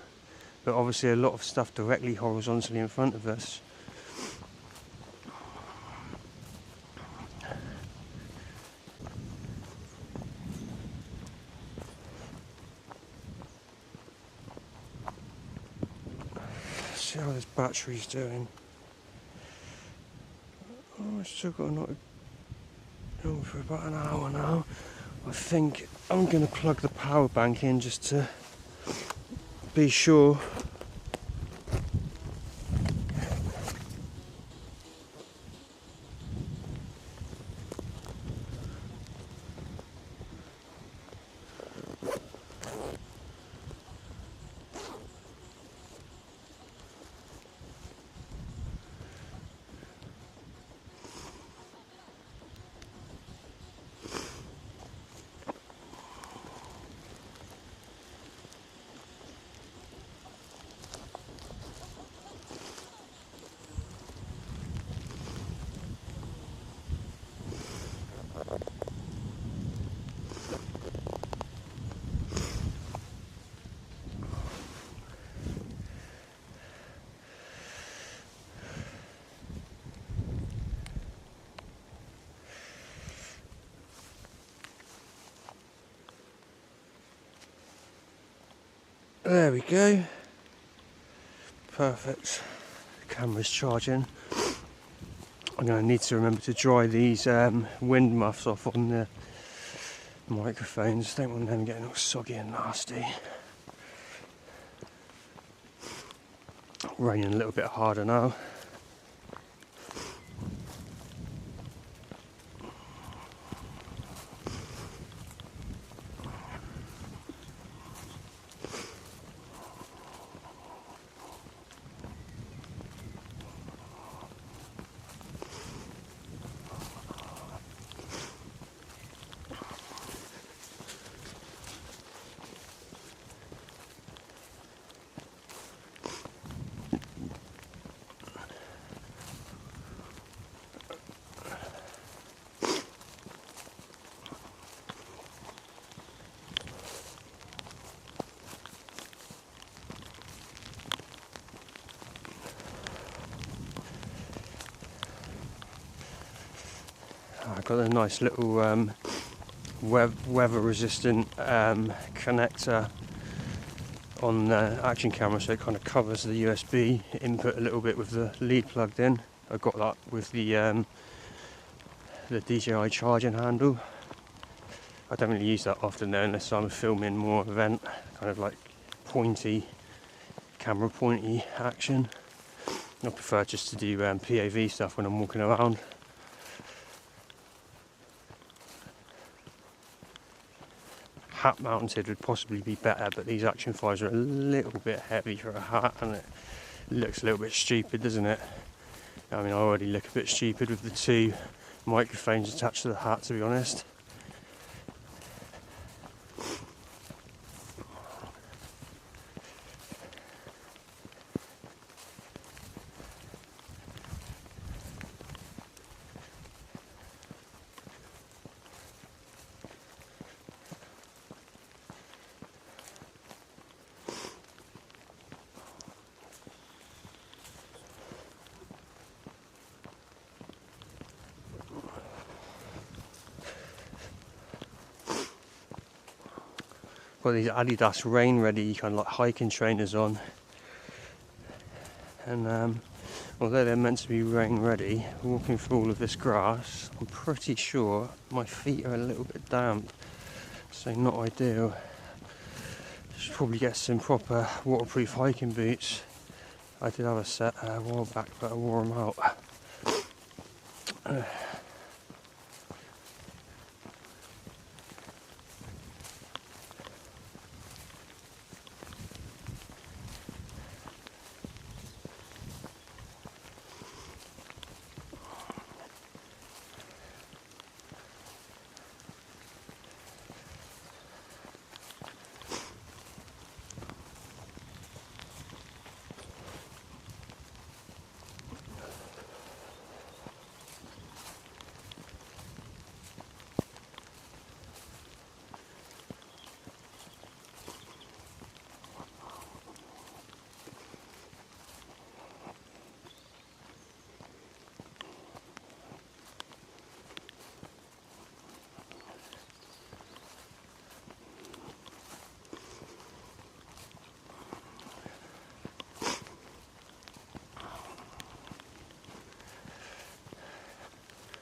Speaker 1: but obviously a lot of stuff directly horizontally in front of us. Let's see how this battery's doing. Oh, I've still got another go for about an hour now. I think I'm going to plug the power bank in just to be sure. There we go. Perfect. camera's charging. I'm going to need to remember to dry these wind muffs off on the microphones. Don't want them getting all soggy and nasty. Raining a little bit harder now. I've got a nice little weather resistant connector on the action camera, so it kind of covers the USB input a little bit with the lead plugged in. I got that with the DJI charging handle. I don't really use that often though, unless I'm filming more event, kind of like pointy, camera pointy action. I prefer just to do POV stuff when I'm walking around. Hat mounted would possibly be better, but these Action 5s are a little bit heavy for a hat, and it looks a little bit stupid, doesn't it? I mean, I already look a bit stupid with the two microphones attached to the hat, to be honest. Got these Adidas rain ready kind of like hiking trainers on, and although they're meant to be rain ready, walking through all of this grass, I'm pretty sure my feet are a little bit damp, so not ideal. Should probably get some proper waterproof hiking boots. I did have a set a while back, but I wore them out.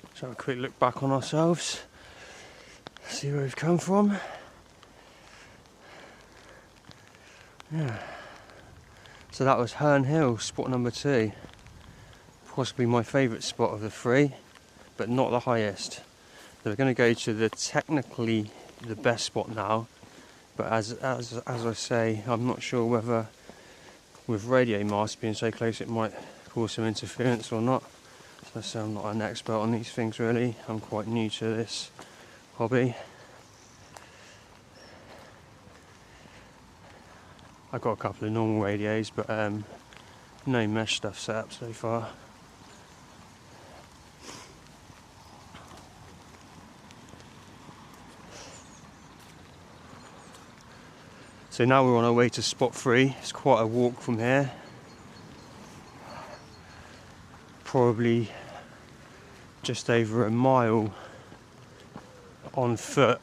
Speaker 1: Let's have a quick look back on ourselves, see where we've come from. Yeah. So that was Herne Hill, spot number 2. Possibly my favourite spot of the 3, but not the highest. So we're going to go to the technically the best spot now, but as I say, I'm not sure whether with radio masts being so close it might cause some interference or not. So I'm not an expert on these things really, I'm quite new to this hobby. I've got a couple of normal radios, but no mesh stuff set up so far. So now we're on our way to spot 3. It's quite a walk from here. Probably just over a mile on foot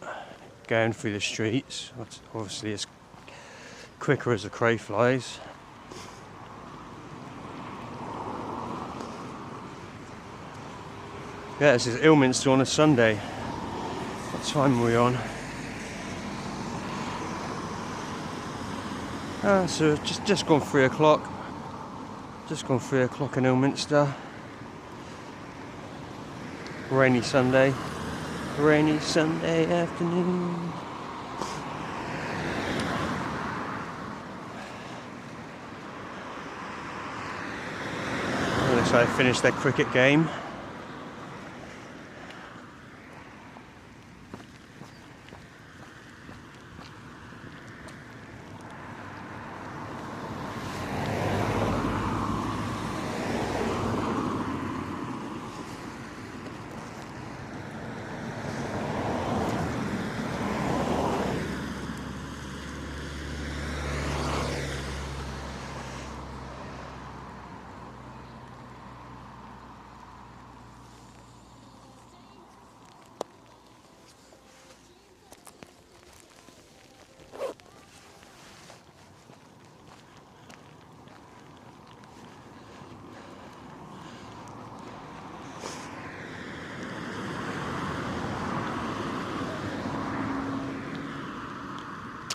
Speaker 1: going through the streets. Obviously it's quicker as the crow flies. Yeah, this is Ilminster on a Sunday. What time are we on? So just gone 3 o'clock. Just gone 3 o'clock in Ilminster. Rainy Sunday. Rainy Sunday afternoon. Looks like I finished their cricket game.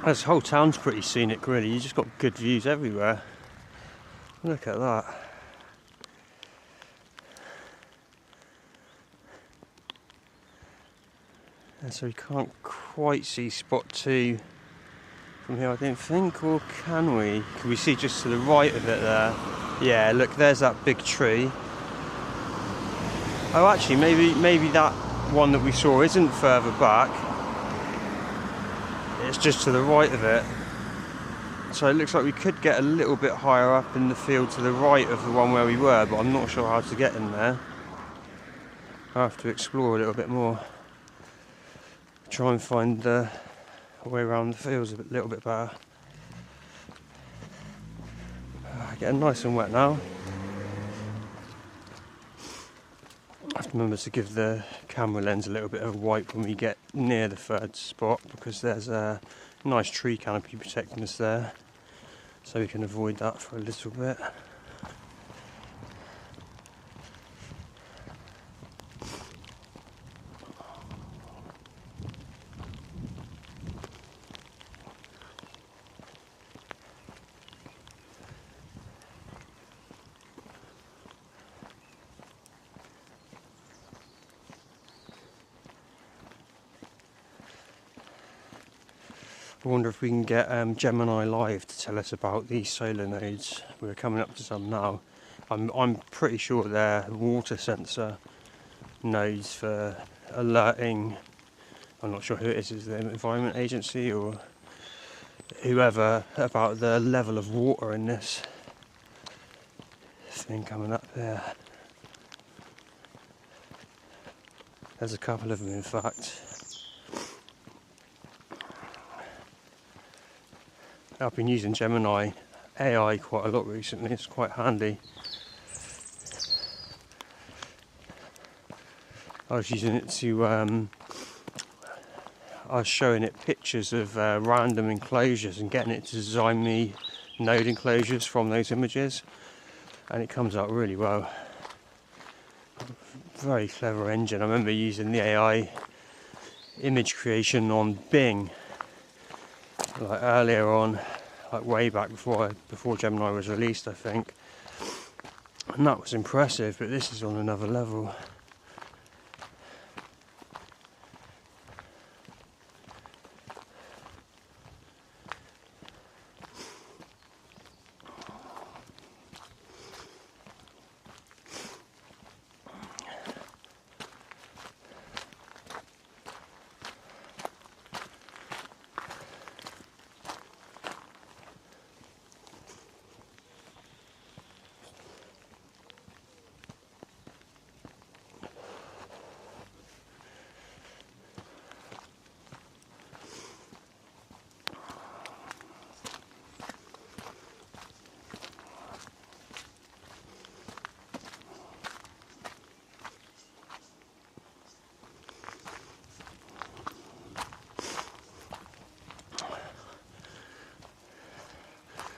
Speaker 1: This whole town's pretty scenic, really. You just got good views everywhere. Look at that. And so we can't quite see spot 2 from here, I don't think, or can we? Can we see just to the right of it there? Yeah, look, there's that big tree. Oh, actually, maybe that one that we saw isn't further back. It's just to the right of it. So it looks like we could get a little bit higher up in the field to the right of the one where we were, but I'm not sure how to get in there. I'll have to explore a little bit more. Try and find a way around the fields a little bit better. Getting nice and wet now. I have to remember to give the camera lens a little bit of a wipe when we get near the third spot, because there's a nice tree canopy protecting us there, so we can avoid that for a little bit. I wonder if we can get Gemini Live to tell us about these solar nodes. We're coming up to some now. I'm pretty sure they're water sensor nodes for alerting. I'm not sure who it is the Environment Agency or whoever, about the level of water in this thing coming up there. There's a couple of them, in fact. I've been using Gemini AI quite a lot recently. It's quite handy. I was using it to I was showing it pictures of random enclosures and getting it to design me node enclosures from those images, and it comes out really well. Very clever engine. I remember using the AI image creation on Bing, like earlier on, like way back before Gemini was released, I think, and that was impressive. But this is on another level.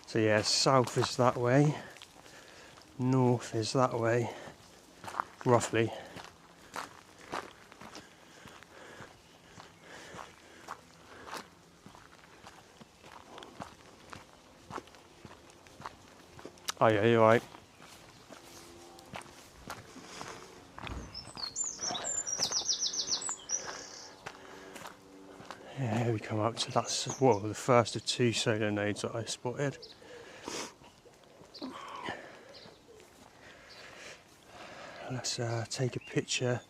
Speaker 1: So yeah, south is that way, north is that way, roughly. Oh yeah, you're right. Yeah, here we come up to that's well the first of 2 solar nodes that I spotted. Let's take a picture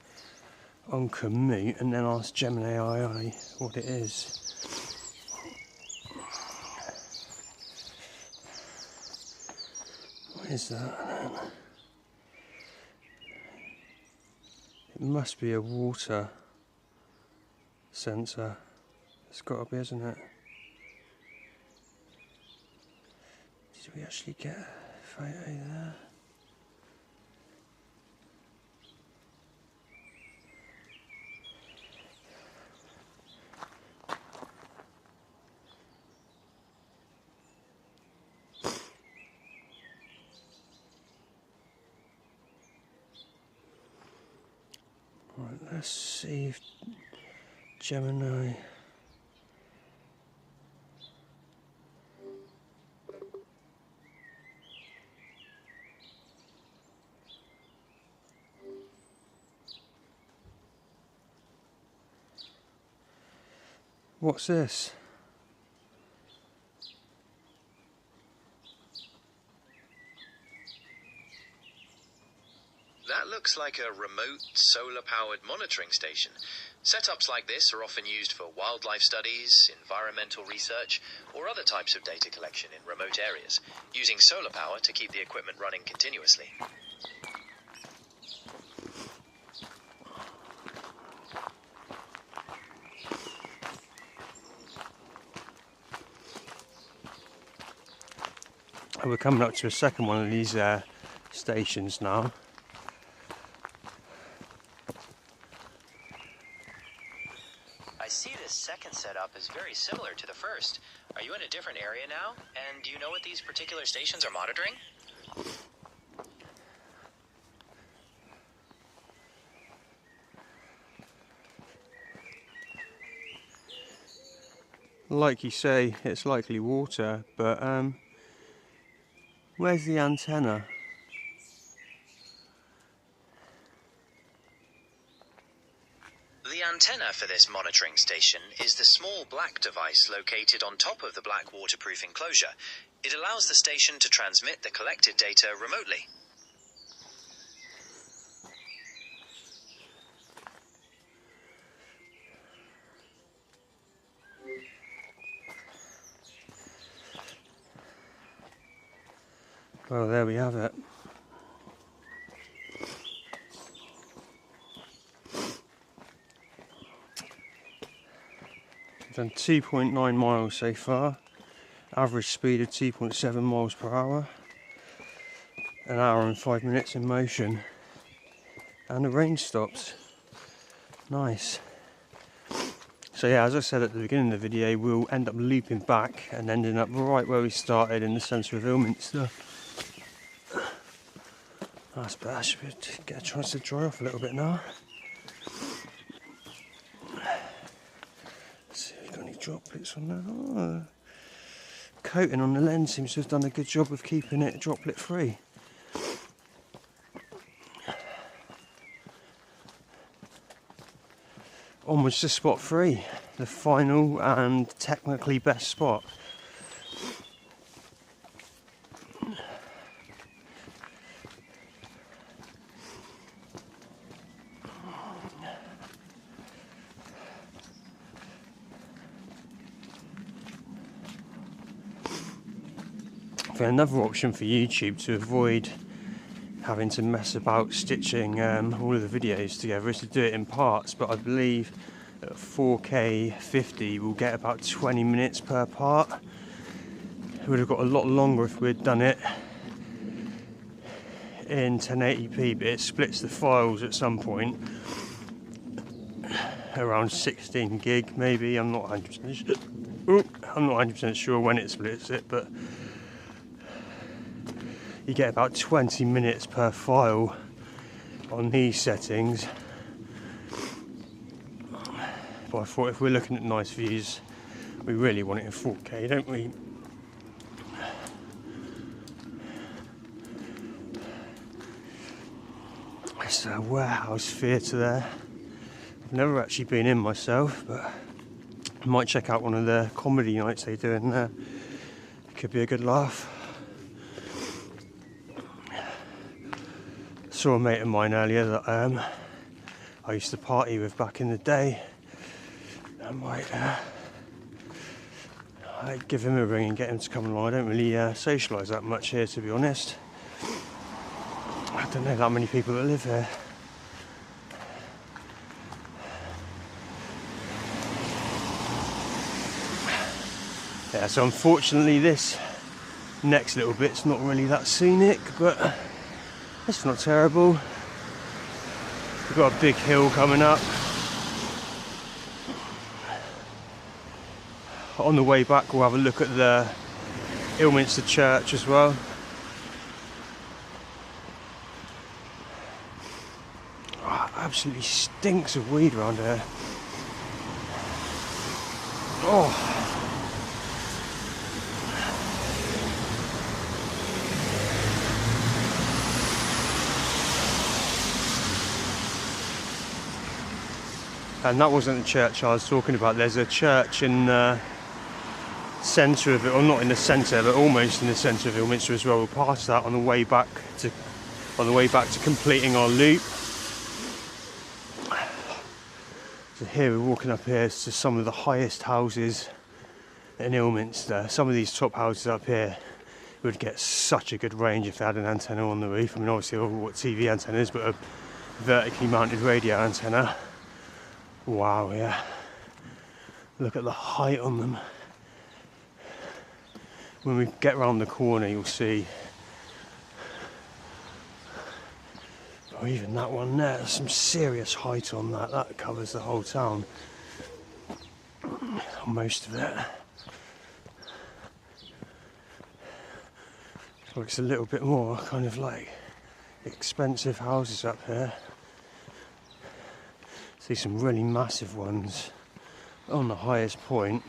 Speaker 1: on commute and then ask Gemini AI what it is. What is that? It must be a water sensor. It's got to be, isn't it? Did we actually get a photo there? Right, let's see if Gemini. What's this?
Speaker 3: That looks like a remote, solar-powered monitoring station. Setups like this are often used for wildlife studies, environmental research, or other types of data collection in remote areas, using solar power to keep the equipment running continuously.
Speaker 1: We're coming up to a second one of these stations now.
Speaker 3: I see this second setup is very similar to the first. Are you in a different area now? And do you know what these particular stations are monitoring?
Speaker 1: Like you say, it's likely water, but where's the antenna?
Speaker 3: The antenna for this monitoring station is the small black device located on top of the black waterproof enclosure. It allows the station to transmit the collected data remotely.
Speaker 1: Well, there we have it. We've done 2.9 miles so far, average speed of 2.7 miles per hour, an hour and 5 minutes in motion, and the rain stopped. Nice. So yeah, as I said at the beginning of the video, we'll end up looping back and ending up right where we started in the centre of Ilminster. That's better. I should get a chance to dry off a little bit now. Let's see if we've got any droplets on there. Oh, coating on the lens seems to have done a good job of keeping it droplet free. Onwards to spot 3, the final and technically best spot. Another option for YouTube to avoid having to mess about stitching all of the videos together is to do it in parts, but I believe at 4K 50 we'll get about 20 minutes per part. It would have got a lot longer if we'd done it in 1080p, but it splits the files at some point around 16 gig maybe. I'm not 100% sure when it splits it, but you get about 20 minutes per file on these settings. But I thought if we're looking at nice views, we really want it in 4K, don't we? There's a warehouse theatre there. I've never actually been in myself, but I might check out one of the comedy nights they do in there. It could be a good laugh. I saw a mate of mine earlier that I used to party with back in the day. I'd give him a ring and get him to come along. I don't really socialise that much here, to be honest. I don't know that many people that live here. Yeah, so unfortunately this next little bit's not really that scenic, but it's not terrible. We've got a big hill coming up. On the way back we'll have a look at the Ilminster church as well. Oh, absolutely stinks of weed around here. Oh. And that wasn't the church I was talking about. There's a church in the centre of it, or not in the centre, but almost in the centre of Ilminster as well. We'll pass that on the way back to completing our loop. So here we're walking up here to some of the highest houses in Ilminster. Some of these top houses up here would get such a good range if they had an antenna on the roof. I mean, obviously all what TV antennas, but a vertically mounted radio antenna. Wow, yeah. Look at the height on them. When we get round the corner, you'll see. Or even that one there, there's some serious height on that. That covers the whole town. Most of it. Looks a little bit more kind of like expensive houses up here. See some really massive ones on the highest point.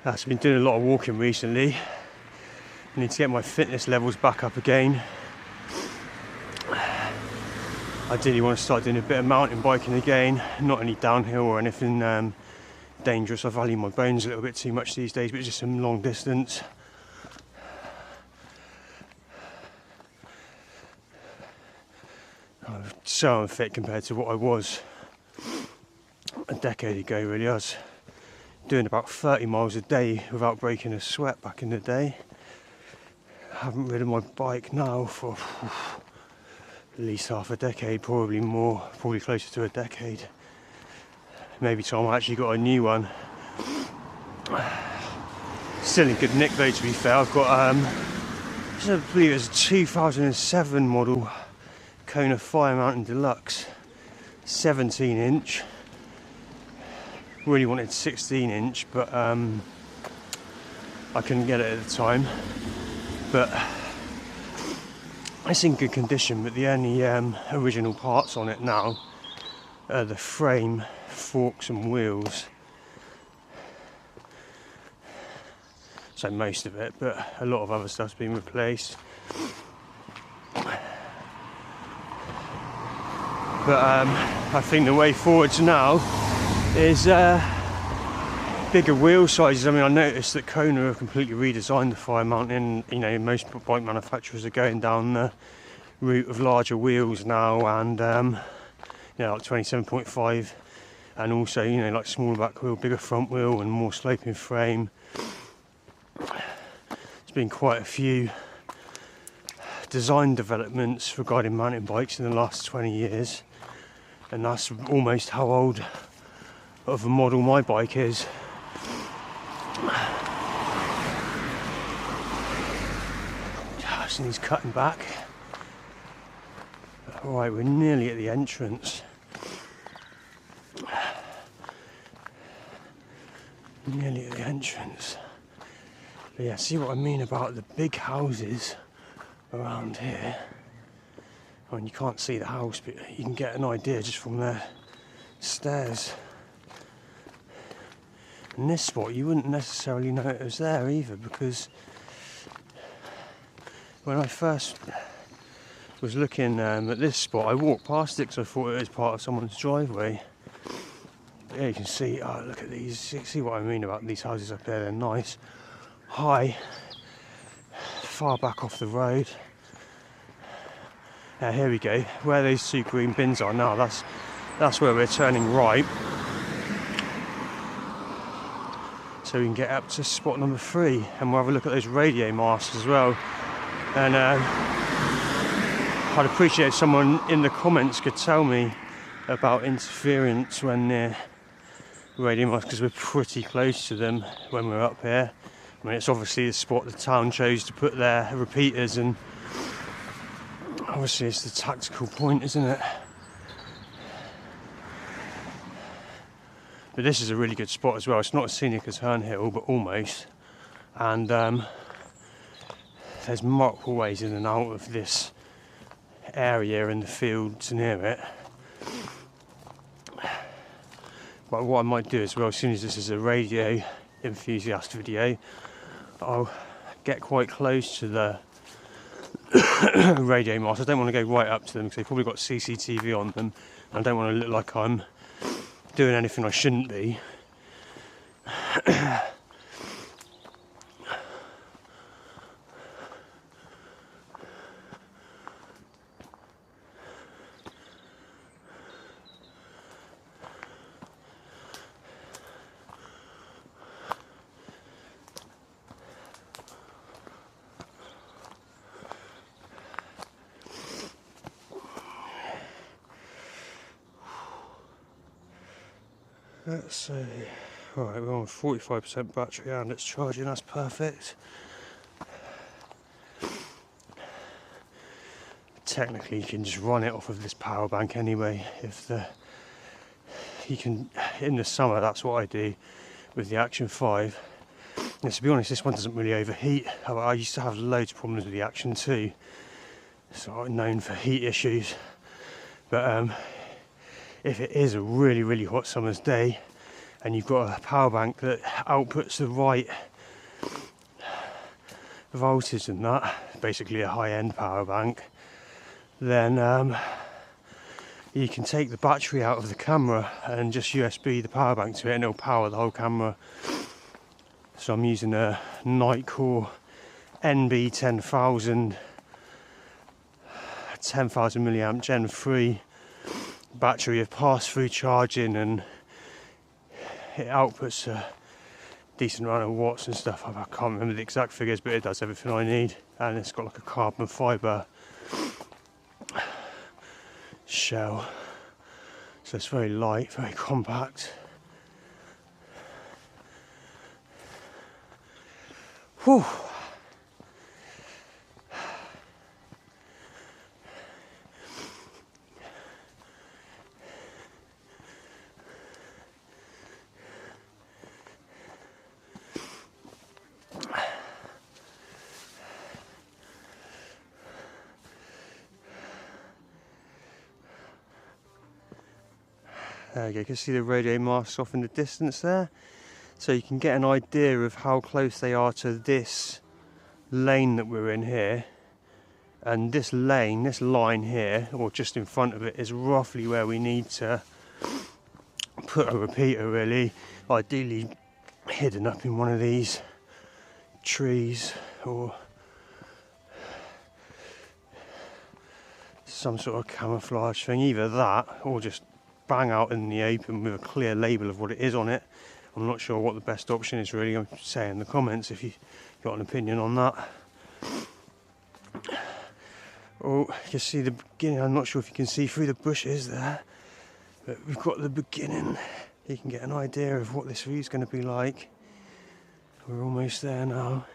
Speaker 1: I've been doing a lot of walking recently. I need to get my fitness levels back up again. Ideally want to start doing a bit of mountain biking again, not any downhill or anything dangerous. I value my bones a little bit too much these days, but just some long distance. I'm so unfit compared to what I was a decade ago, really. I was doing about 30 miles a day without breaking a sweat back in the day. I haven't ridden my bike now for at least half a decade, probably more, probably closer to a decade. Maybe Tom actually got a new one. Still in good nick though, to be fair. I've got I believe it's a 2007 model Kona Fire Mountain Deluxe, 17 inch. Really wanted 16 inch, but I couldn't get it at the time. But it's in good condition, but the only original parts on it now are the frame, forks and wheels. So most of it, but a lot of other stuff's been replaced. But I think the way forwards now is bigger wheel sizes. I mean, I noticed that Kona have completely redesigned the Fire Mountain. You know, most bike manufacturers are going down the route of larger wheels now, and you know, like 27.5, and also, you know, like smaller back wheel, bigger front wheel, and more sloping frame. There's been quite a few design developments regarding mountain bikes in the last 20 years. and that's almost how old of a model my bike is. Gosh, and he's cutting back. Alright, we're nearly at the entrance. Nearly at the entrance. But yeah, see what I mean about the big houses around here. I mean, you can't see the house, but you can get an idea just from the stairs. And this spot, you wouldn't necessarily know it was there either, because when I first was looking at this spot, I walked past it because I thought it was part of someone's driveway. But yeah, you can see, oh, look at these, see what I mean about these houses up there, they're nice, high, far back off the road. Here we go, where those two green bins are now, that's where we're turning right. So we can get up to spot number 3, and we'll have a look at those radio masts as well. And I'd appreciate if someone in the comments could tell me about interference when near radio masts, because we're pretty close to them when we're up here. I mean, it's obviously the spot the town chose to put their repeaters, and obviously it's the tactical point, isn't it? But this is a really good spot as well. It's not as scenic as Herne Hill, but almost. And there's multiple ways in and out of this area and the fields near it. But what I might do as well, as soon as this is a radio enthusiast video, I'll get quite close to the radio mast. I don't want to go right up to them because they've probably got CCTV on them. I don't want to look like I'm doing anything I shouldn't be. Let's see. Right, we're on 45% battery and it's charging, that's perfect. Technically you can just run it off of this power bank anyway. You can, in the summer, that's what I do with the Action 5. And to be honest, this one doesn't really overheat. I used to have loads of problems with the Action 2, so I'm known for heat issues. But if it is a really, really hot summer's day and you've got a power bank that outputs the right voltage and that, basically a high-end power bank, then you can take the battery out of the camera and just USB the power bank to it and it'll power the whole camera. So I'm using a Meshcore NB 10,000 milliamp Gen 3 battery of pass-through charging, and it outputs a decent amount of watts and stuff. I can't remember the exact figures, but it does everything I need, and it's got like a carbon fibre shell, so it's very light, very compact. Whew. There you go, you can see the radio masts off in the distance there. So you can get an idea of how close they are to this lane that we're in here. And this lane, this line here, or just in front of it, is roughly where we need to put a repeater really. Ideally hidden up in one of these trees or some sort of camouflage thing. Either that or just bang out in the open with a clear label of what it is on it. I'm not sure what the best option is really. Say in the comments if you've got an opinion on that. Oh, you can see the beginning. I'm not sure if you can see through the bushes there. But we've got the beginning. You can get an idea of what this view's going to be like. We're almost there now.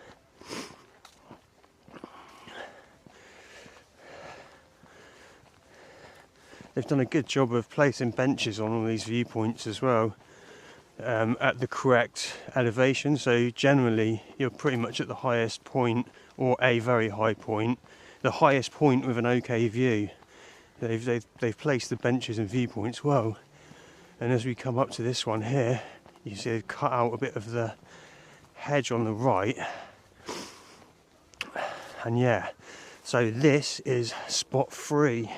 Speaker 1: They've done a good job of placing benches on all these viewpoints as well, at the correct elevation. So generally you're pretty much at the highest point, or a very high point, the highest point with an okay view. They've placed the benches and viewpoints well. And as we come up to this one here, you see they've cut out a bit of the hedge on the right. And yeah, so this is spot 3.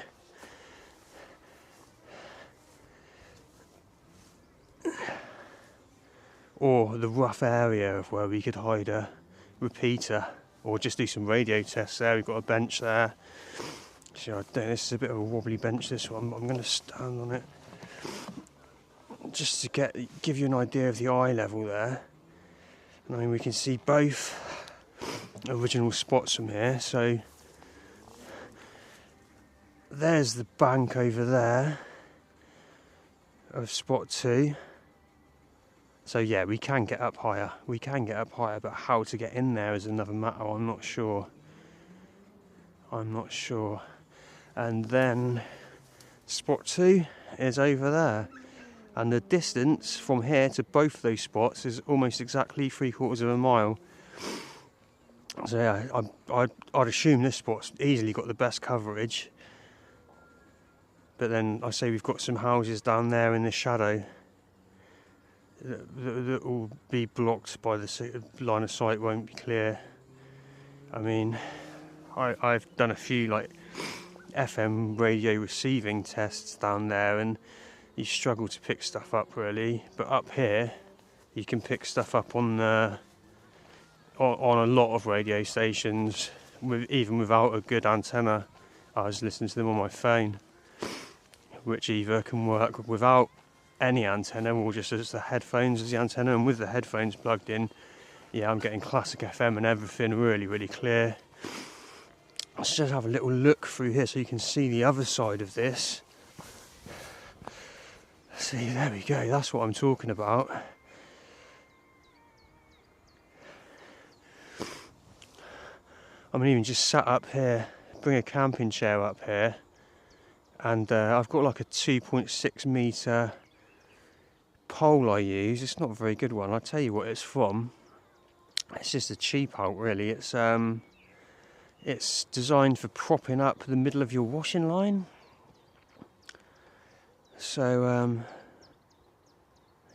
Speaker 1: Or the rough area of where we could hide a repeater, or just do some radio tests there. We've got a bench there. So I don't know, this is a bit of a wobbly bench, this one. I'm going to stand on it just to give you an idea of the eye level there. And I mean, we can see both original spots from here. So there's the bank over there of spot 2. So yeah, we can get up higher. But how to get in there is another matter. I'm not sure. And then spot 2 is over there. And the distance from here to both those spots is almost exactly 3/4 of a mile. So yeah, I'd assume this spot's easily got the best coverage. But then I say we've got some houses down there in the shadow that will be blocked by the line of sight, won't be clear. I mean, I've done a few like FM radio receiving tests down there, and you struggle to pick stuff up really. But up here, you can pick stuff up on a lot of radio stations, even without a good antenna. I was listening to them on my phone, which either can work without any antenna or just as the headphones as the antenna, and with the headphones plugged in, yeah, I'm getting classic FM and everything really, really clear. Let's just have a little look through here so you can see the other side of this. See, there we go, that's what I'm talking about. I mean, even just sat up here, bring a camping chair up here, and I've got like a 2.6 metre pole I use. It's not a very good one. I'll tell you what it's from. It's just a cheap out really. It's designed for propping up the middle of your washing line. So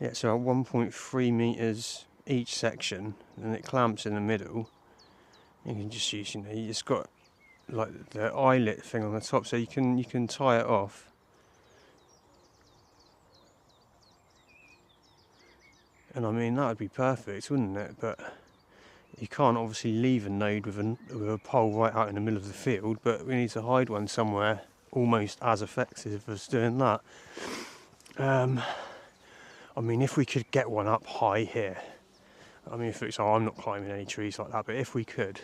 Speaker 1: yeah, so at 1.3 metres each section, and it clamps in the middle. You can just use, you just got like the eyelet thing on the top, so you can tie it off. And I mean, that would be perfect, wouldn't it? But you can't obviously leave a node with a pole right out in the middle of the field, but we need to hide one somewhere almost as effective as doing that. I mean, if we could get one up high here, I mean, I'm not climbing any trees like that, but if we could,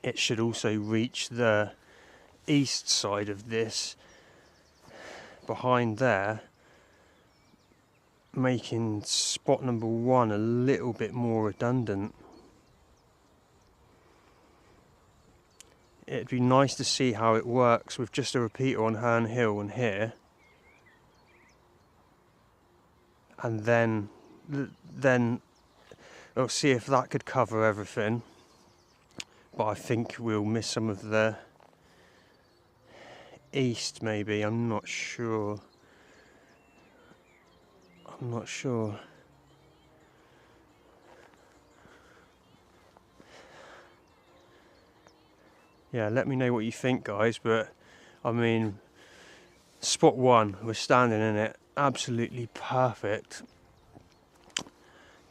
Speaker 1: it should also reach the east side of this, behind there, making spot number 1 a little bit more redundant. It'd be nice to see how it works with just a repeater on Herne Hill and here, and then I'll see if that could cover everything. But I think we'll miss some of the east maybe, I'm not sure. Yeah, let me know what you think, guys. But I mean, spot 1, we're standing in it, absolutely perfect,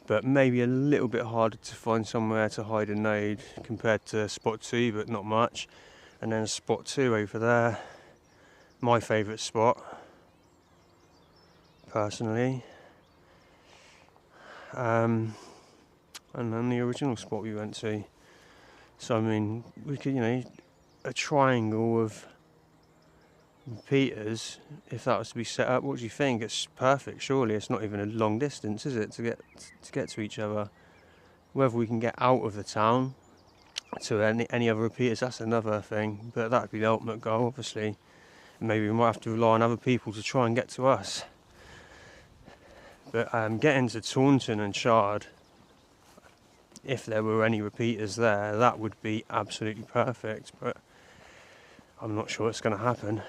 Speaker 1: but maybe a little bit harder to find somewhere to hide a node compared to spot 2, but not much. And then spot 2 over there, my favourite spot personally. And then the original spot we went to. So I mean, we could, a triangle of repeaters, if that was to be set up, what do you think? It's perfect, surely. It's not even a long distance, is it, to get to each other? Whether we can get out of the town to any other repeaters, that's another thing, but that'd be the ultimate goal, obviously. Maybe we might have to rely on other people to try and get to us. But getting to Taunton and Shard, if there were any repeaters there, that would be absolutely perfect, but I'm not sure it's going to happen.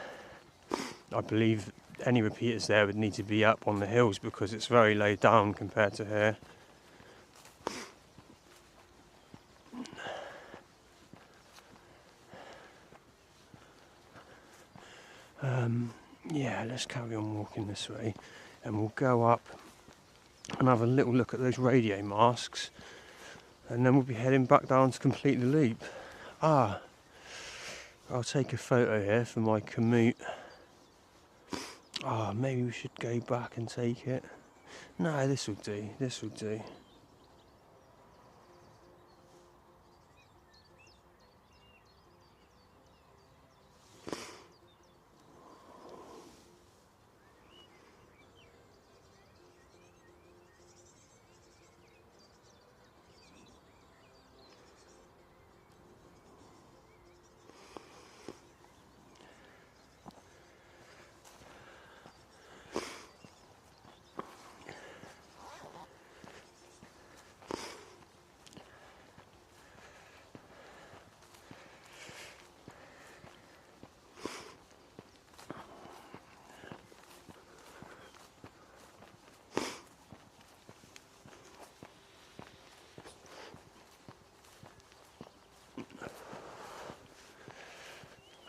Speaker 1: I believe any repeaters there would need to be up on the hills because it's very low down compared to here. Yeah, let's carry on walking this way and we'll go up and have a little look at those radio masks, and then we'll be heading back down to complete the loop. I'll take a photo here for my commute. Maybe we should go back and take it. No, this will do, this will do.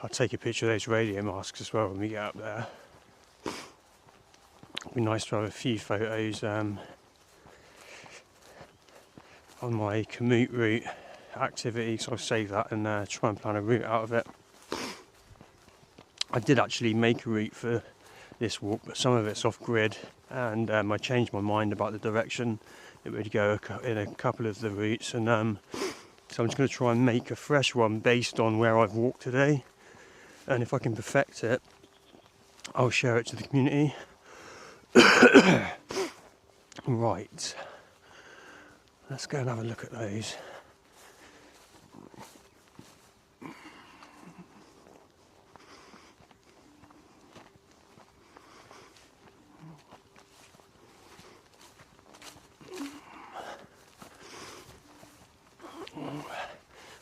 Speaker 1: I'll take a picture of those radio masks as well when we get up there. It'd be nice to have a few photos on my commute route activity, so I'll save that and try and plan a route out of it. I did actually make a route for this walk, but some of it's off grid, and I changed my mind about the direction it would go in a couple of the routes, and so I'm just going to try and make a fresh one based on where I've walked today. And if I can perfect it, I'll share it to the community. Right, let's go and have a look at those.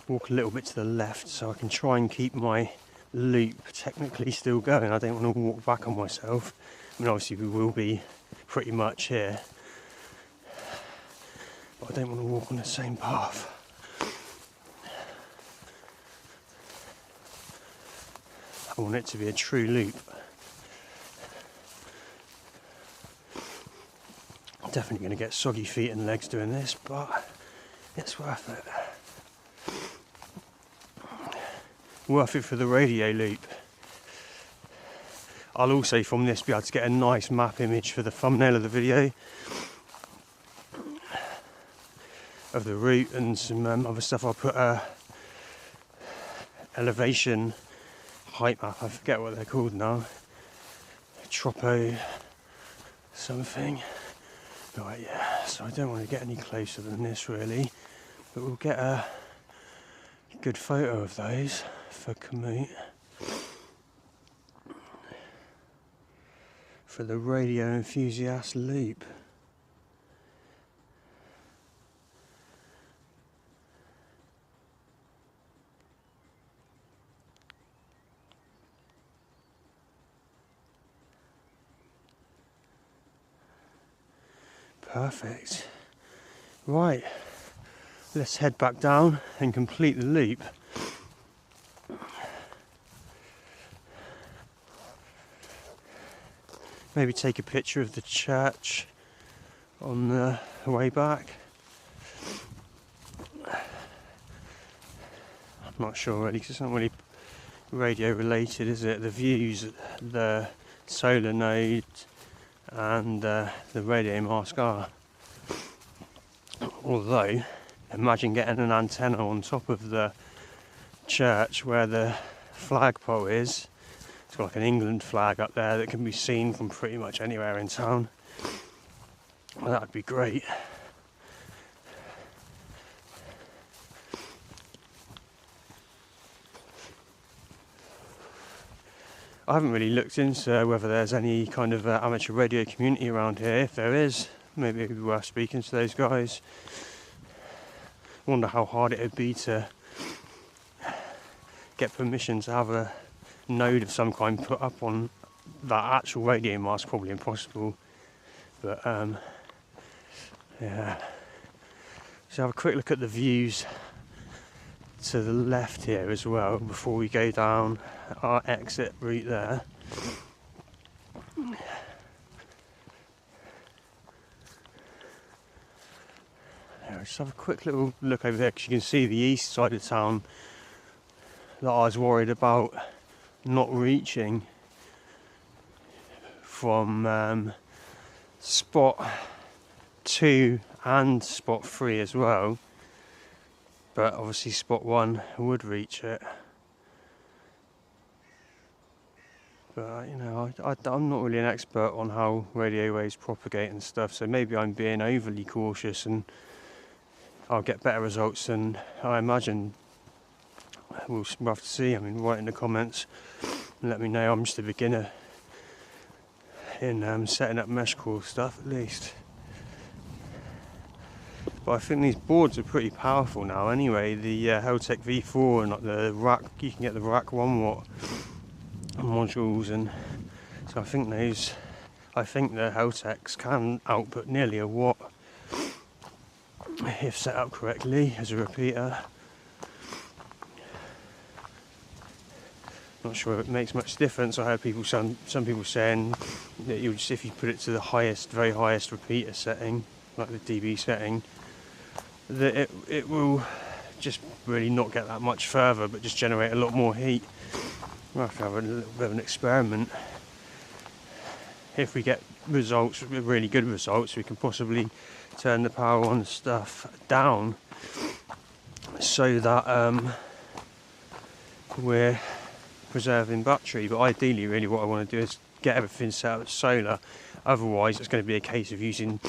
Speaker 1: Walk a little bit to the left so I can try and keep my loop technically still going. I don't want to walk back on myself. I mean, obviously we will be pretty much here, but I don't want to walk on the same path. I want it to be a true loop. I'm definitely going to get soggy feet and legs doing this, but it's worth it. Worth it for the radio loop. I'll also from this be able to get a nice map image for the thumbnail of the video of the route, and some other stuff. I'll put a elevation height map, I forget what they're called now, Tropo something. Right, yeah, so I don't want to get any closer than this really, but we'll get a good photo of those for commute, for the radio enthusiast loop. Perfect. Right, let's head back down and complete the loop. Maybe take a picture of the church on the way back. I'm not sure really, because it's not really radio related, is it? The views, the solar node and the radio mask are. Although, imagine getting an antenna on top of the church where the flagpole is. It's got like an England flag up there that can be seen from pretty much anywhere in town. Well, that would be great. I haven't really looked into whether there's any kind of amateur radio community around here. If there is, maybe it'd be worth speaking to those guys. Wonder how hard it would be to get permission to have a node of some kind put up on that actual radio mast. Probably impossible, but yeah. So have a quick look at the views to the left here as well before we go down our exit route there. Yeah, just have a quick little look over there because you can see the east side of town that I was worried about not reaching from spot 2 and spot 3 as well, but obviously spot 1 would reach it. But you know, I'm not really an expert on how radio waves propagate and stuff, so maybe I'm being overly cautious and I'll get better results than I imagine. We'll have to see. I mean, write in the comments and let me know. I'm just a beginner in setting up Meshcore stuff, at least. But I think these boards are pretty powerful now anyway. The Heltec V4 and like the rack, you can get the rack 1 watt modules, and so I think the Heltecs can output nearly a watt if set up correctly as a repeater. Not sure if it makes much difference. I heard people, some people saying that you just, if you put it to the highest, very highest repeater setting, like the dB setting, that it will just really not get that much further, but just generate a lot more heat. We'll have to have a little bit of an experiment. If we get results, really good results, we can possibly turn the power on stuff down so that we're preserving battery. But ideally, really what I want to do is get everything set up solar. Otherwise it's going to be a case of using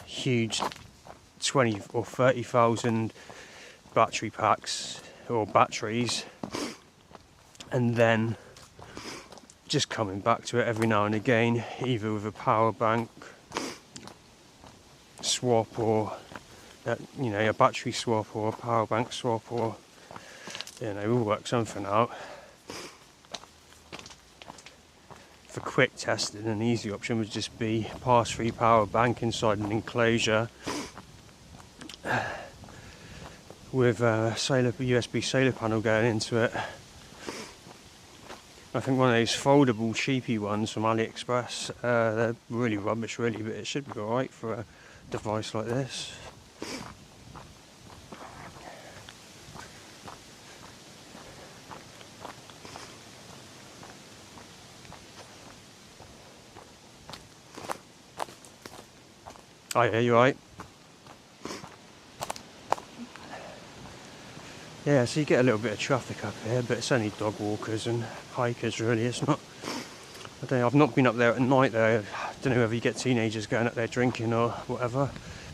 Speaker 1: huge 20 or 30,000 battery packs or batteries, and then just coming back to it every now and again, either with a power bank swap or you know, a battery swap or a power bank swap, or you know, we'll work something out. For quick testing, an easy option would just be pass-through power bank inside an enclosure with a USB solar panel going into it. I think one of those foldable cheapy ones from AliExpress, they're really rubbish really, but it should be alright for a device like this. Oh yeah, you're right. Yeah, so you get a little bit of traffic up here, but it's only dog walkers and hikers really. It's not, I don't know, I've not been up there at night though. I don't know whether you get teenagers going up there drinking or whatever,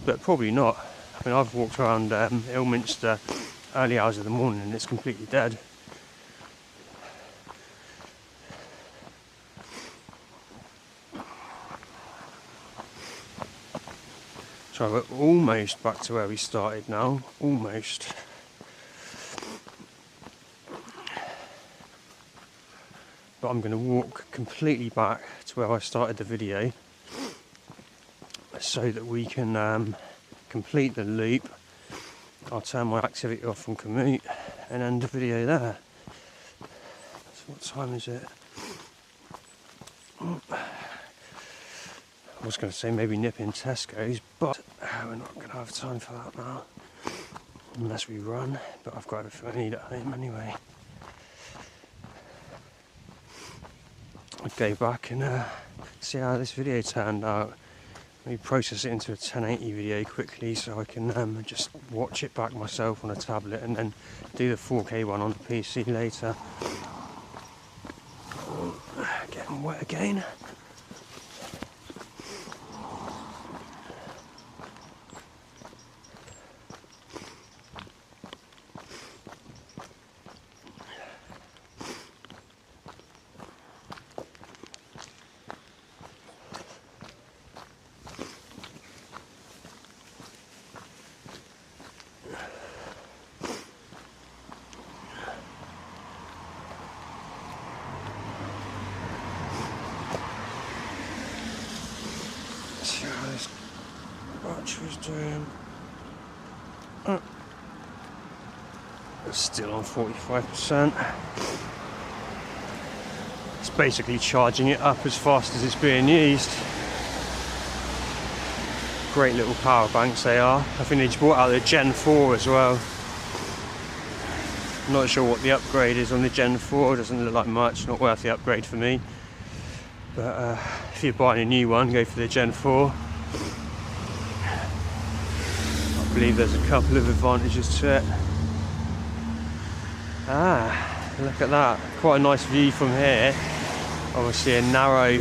Speaker 1: but probably not. I mean, I've walked around Ilminster early hours of the morning and it's completely dead. So we're almost back to where we started now, almost. But I'm going to walk completely back to where I started the video so that we can complete the loop. I'll turn my activity off from commute and end the video there. So what time is it? I was going to say maybe nip in Tesco's, but we're not going to have time for that now unless we run, but I've got everything I need at home anyway. I'll go back and see how this video turned out. Maybe process it into a 1080 video quickly so I can just watch it back myself on a tablet and then do the 4K one on the PC later. getting wet again. See how this battery's doing. It's still on 45%. It's basically charging it up as fast as it's being used. Great little power banks they are. I think they just brought out the Gen 4 as well. I'm not sure what the upgrade is on the Gen 4, doesn't look like much, not worth the upgrade for me. But if you're buying a new one, go for the Gen 4. I believe there's a couple of advantages to it. Ah, look at that. Quite a nice view from here. Obviously a narrow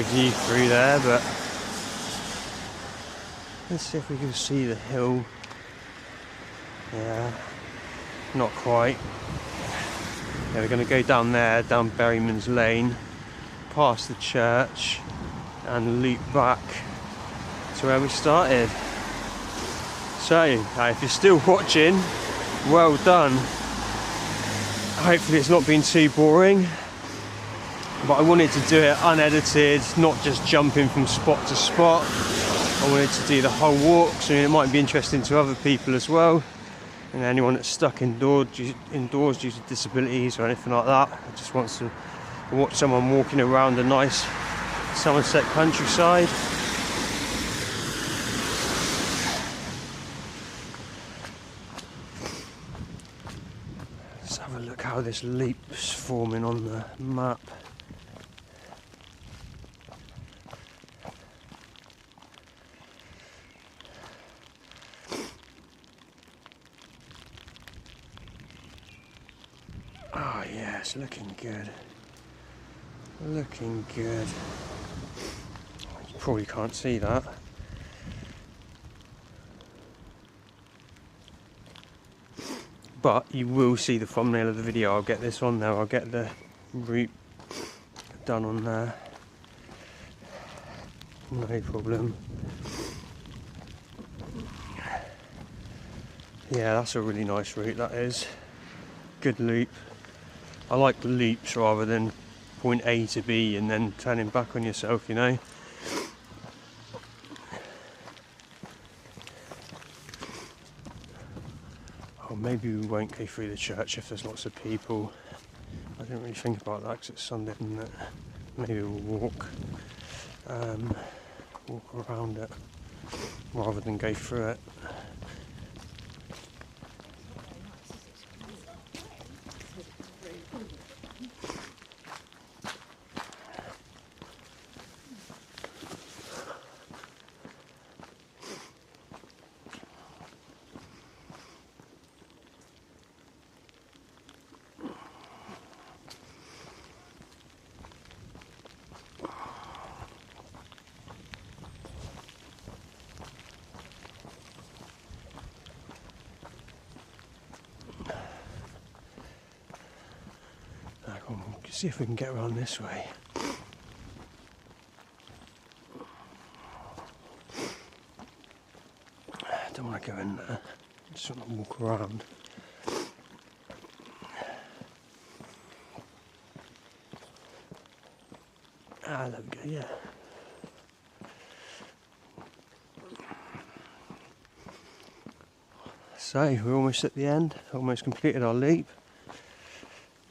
Speaker 1: view through there, but let's see if we can see the hill. Yeah, not quite. Yeah, we're going to go down there, down Berryman's Lane, past the church, and loop back to where we started. So, if you're still watching, well done. Hopefully it's not been too boring, but I wanted to do it unedited, not just jumping from spot to spot. I wanted to do the whole walk, so it might be interesting to other people as well, and anyone that's stuck indoors due to disabilities or anything like that. I just want to watch someone walking around a nice Somerset countryside. Let's have a look how this loop's forming on the map. Oh yeah, it's looking good. Looking good. You probably can't see that. But you will see the thumbnail of the video. I'll get this on there. I'll get the route done on there. No problem. Yeah, that's a really nice route, that is. Good loop. I like loops rather than point A to B and then turning back on yourself, you know. Oh, maybe we won't go through the church if there's lots of people. I didn't really think about that because it's Sunday, isn't it? Maybe we'll walk around it rather than go through it. See if we can get around this way. I don't want to go in there. Just want to walk around. Ah, there we go, yeah. So, we're almost at the end. Almost completed our leap.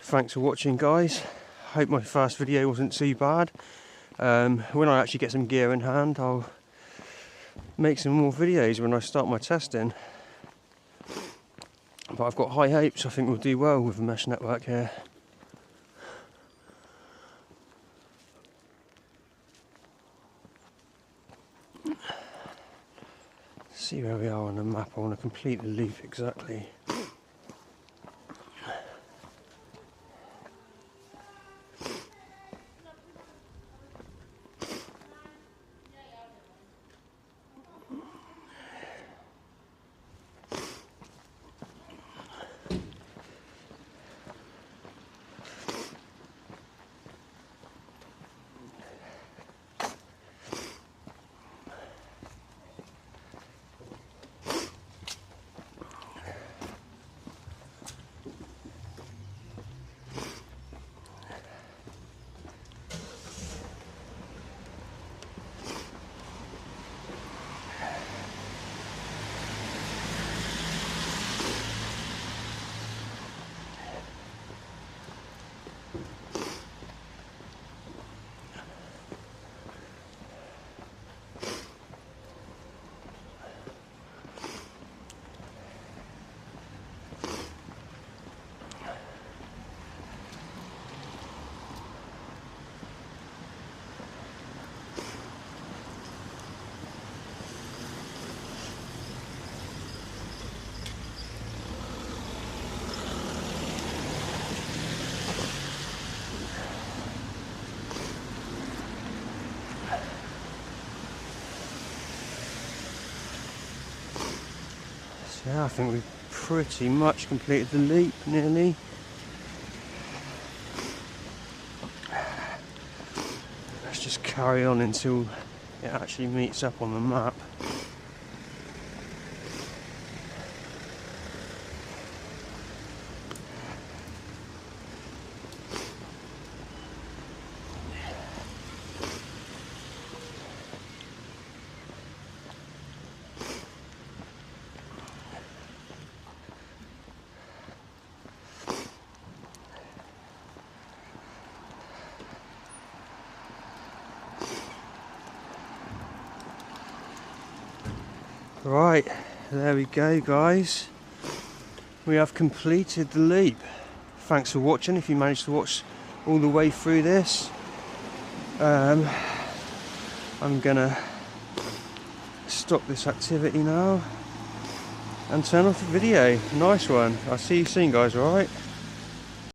Speaker 1: Thanks for watching, guys. Hope my first video wasn't too bad. When I actually get some gear in hand, I'll make some more videos when I start my testing. But I've got high hopes. I think we'll do well with the mesh network here. See where we are on the map. I want to complete the loop exactly. Yeah, I think we've pretty much completed the leap, nearly. Let's just carry on until it actually meets up on the map. Right, there we go guys, we have completed the leap. Thanks for watching, if you managed to watch all the way through this. I'm gonna stop this activity now and turn off the video. Nice one, I'll see you soon guys, alright?